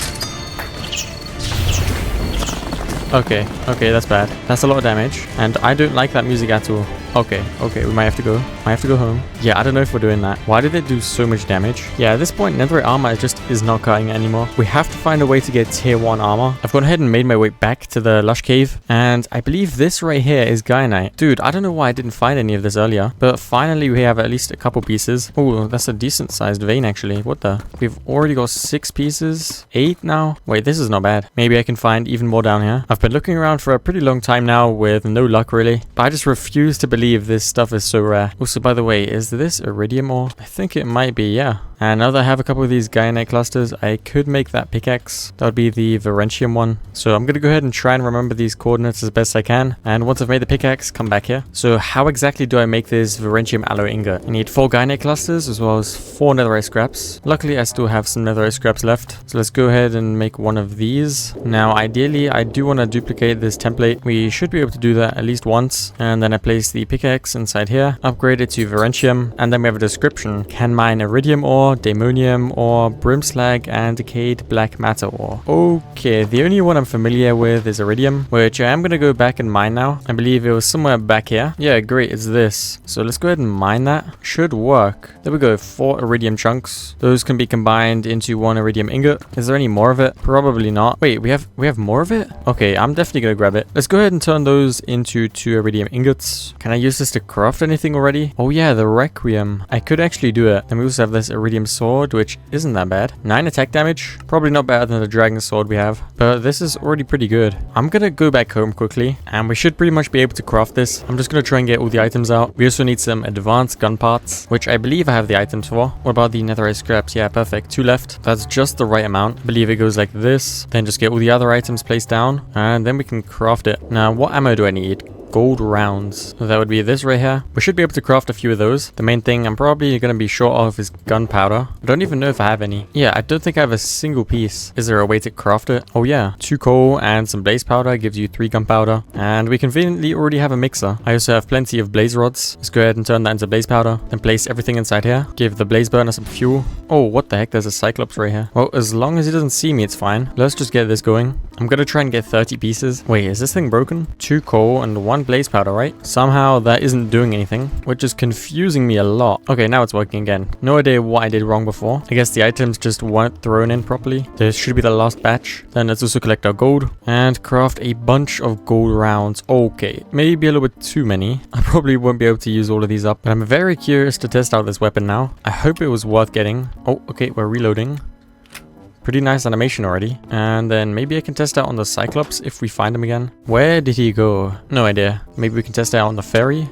Okay, that's bad. That's a lot of damage, and I don't like that music at all. Okay, we might have to go. Might have to go home. Yeah, I don't know if we're doing that. Why did it do so much damage? Yeah, at this point, netherite armor just is not cutting it anymore. We have to find a way to get tier 1 armor. I've gone ahead and made my way back to the lush cave. And I believe this right here is Guyanite. Dude, I don't know why I didn't find any of this earlier. But finally, we have at least a couple pieces. Oh, that's a decent sized vein, actually. What the? We've already got 6 pieces. 8 now. Wait, this is not bad. Maybe I can find even more down here. I've been looking around for a pretty long time now with no luck, really. But I just refuse to believe this stuff is so rare. Also, by the way, is this iridium ore? I think it might be, yeah. And now that I have a couple of these Guyanite clusters, I could make that pickaxe. That would be the Verentium one. So I'm going to go ahead and try and remember these coordinates as best I can. And once I've made the pickaxe, come back here. So how exactly do I make this Verentium alloy ingot? I need 4 Guyanite clusters as well as 4 netherite scraps. Luckily, I still have some netherite scraps left. So let's go ahead and make one of these. Now, ideally, I do want to duplicate this template. We should be able to do that at least once. And then I place the pickaxe inside here, upgrade it to Verentium, and then we have a description. Can mine iridium ore, daemonium ore, brimslag, and decayed black matter ore. Okay, the only one I'm familiar with is iridium, which I am going to go back and mine now. I believe it was somewhere back here. Yeah, great, it's this. So let's go ahead and mine that. Should work. There we go, 4 iridium chunks. Those can be combined into 1 iridium ingot. Is there any more of it? Probably not. Wait, we have more of it? Okay, I'm definitely going to grab it. Let's go ahead and turn those into 2 iridium ingots. Can I use this to craft anything already? Oh yeah, the Requiem. I could actually do it. And we also have this iridium sword, which isn't that bad. 9 attack damage. Probably not better than the dragon sword we have. But this is already pretty good. I'm gonna go back home quickly. And we should pretty much be able to craft this. I'm just gonna try and get all the items out. We also need some advanced gun parts, which I believe I have the items for. What about the netherite scraps? Yeah, perfect. 2 left. That's just the right amount. I believe it goes like this. Then just get all the other items placed down. And then we can craft it. Now, what ammo do I need? Gold rounds. That would be this right here. We should be able to craft a few of those. The main thing I'm probably going to be short of is gunpowder. I don't even know if I have any. Yeah, I don't think I have a single piece. Is there a way to craft it? Oh yeah. 2 coal and some blaze powder gives you 3 gunpowder. And we conveniently already have a mixer. I also have plenty of blaze rods. Let's go ahead and turn that into blaze powder. Then place everything inside here. Give the blaze burner some fuel. Oh, what the heck? There's a cyclops right here. Well, as long as he doesn't see me, it's fine. Let's just get this going. I'm going to try and get 30 pieces. Wait, is this thing broken? 2 coal and 1 blaze powder, right? Somehow that isn't doing anything, which is confusing me a lot. Okay, now it's working again. No idea what I did wrong before. I guess the items just weren't thrown in properly. This should be the last batch. Then let's also collect our gold and craft a bunch of gold rounds. Okay, maybe a little bit too many. I probably won't be able to use all of these up, but I'm very curious to test out this weapon now. I hope it was worth getting. Oh, okay, we're reloading. Pretty nice animation already. And then maybe I can test out on the Cyclops if we find him again. Where did he go? No idea. Maybe we can test it out on the ferry.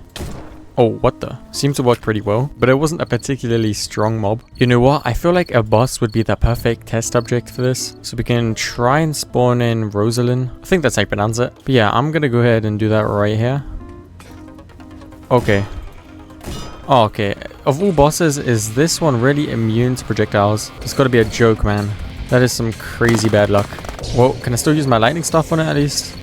Oh, what the? Seems to work pretty well, but it wasn't a particularly strong mob. You know what? I feel like a boss would be the perfect test subject for this. So we can try and spawn in Rosalind. I think that's how you pronounce it. But yeah, I'm gonna go ahead and do that right here. Okay. Oh, okay. Of all bosses, is this one really immune to projectiles? It's gotta be a joke, man. That is some crazy bad luck. Whoa, can I still use my lightning stuff on it at least?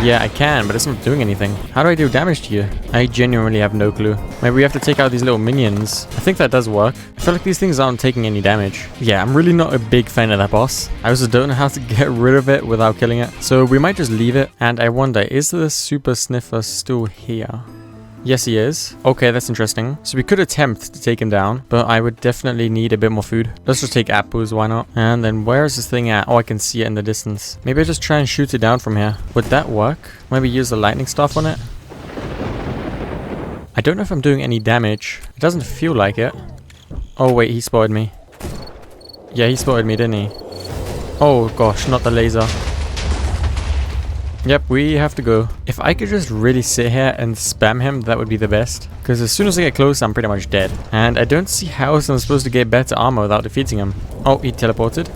Yeah, I can, but it's not doing anything. How do I do damage to you? I genuinely have no clue. Maybe we have to take out these little minions. I think that does work. I feel like these things aren't taking any damage. Yeah, I'm really not a big fan of that boss. I also don't know how to get rid of it without killing it. So we might just leave it. And I wonder, is the super sniffer still here? Yes, he is. Okay, that's interesting. So we could attempt to take him down, but I would definitely need a bit more food. Let's just take apples, why not? And then where is this thing at? Oh, I can see it in the distance. Maybe I just try and shoot it down from here. Would that work? Maybe use the lightning staff on it? I don't know if I'm doing any damage. It doesn't feel like it. Oh, wait, he spotted me. Yeah, he spotted me, didn't he? Oh, gosh, not the laser. Yep, we have to go. If I could just really sit here and spam him, that would be the best. Because as soon as I get close, I'm pretty much dead. And I don't see how else I'm supposed to get better armor without defeating him. Oh, he teleported.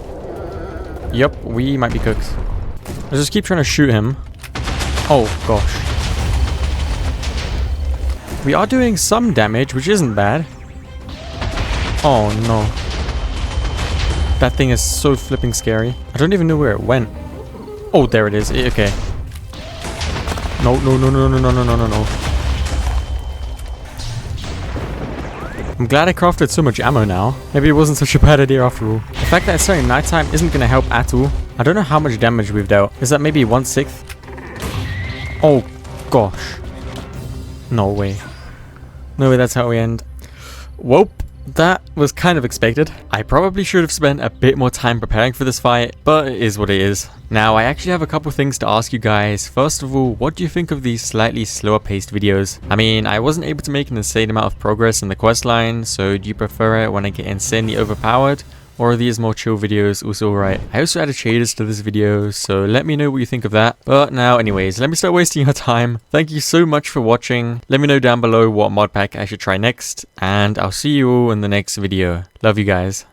Yep, we might be cooked. Let's just keep trying to shoot him. Oh, gosh. We are doing some damage, which isn't bad. Oh, no. That thing is so flipping scary. I don't even know where it went. Oh, there it is. Okay. No, no, no, no, no, no, no, no, no, no. I'm glad I crafted so much ammo now. Maybe it wasn't such a bad idea after all. The fact that it's starting nighttime isn't going to help at all. I don't know how much damage we've dealt. Is that maybe 1/6? Oh, gosh. No way. No way that's how we end. Whoop. That was kind of expected. I probably should have spent a bit more time preparing for this fight, but it is what it is. Now, I actually have a couple things to ask you guys. First of all, what do you think of these slightly slower paced videos? I mean, I wasn't able to make an insane amount of progress in the questline, so do you prefer it when I get insanely overpowered? Or are these more chill videos also alright? I also added shaders to this video, so let me know what you think of that. But now anyways, let me start wasting your time. Thank you so much for watching. Let me know down below what mod pack I should try next, and I'll see you all in the next video. Love you guys.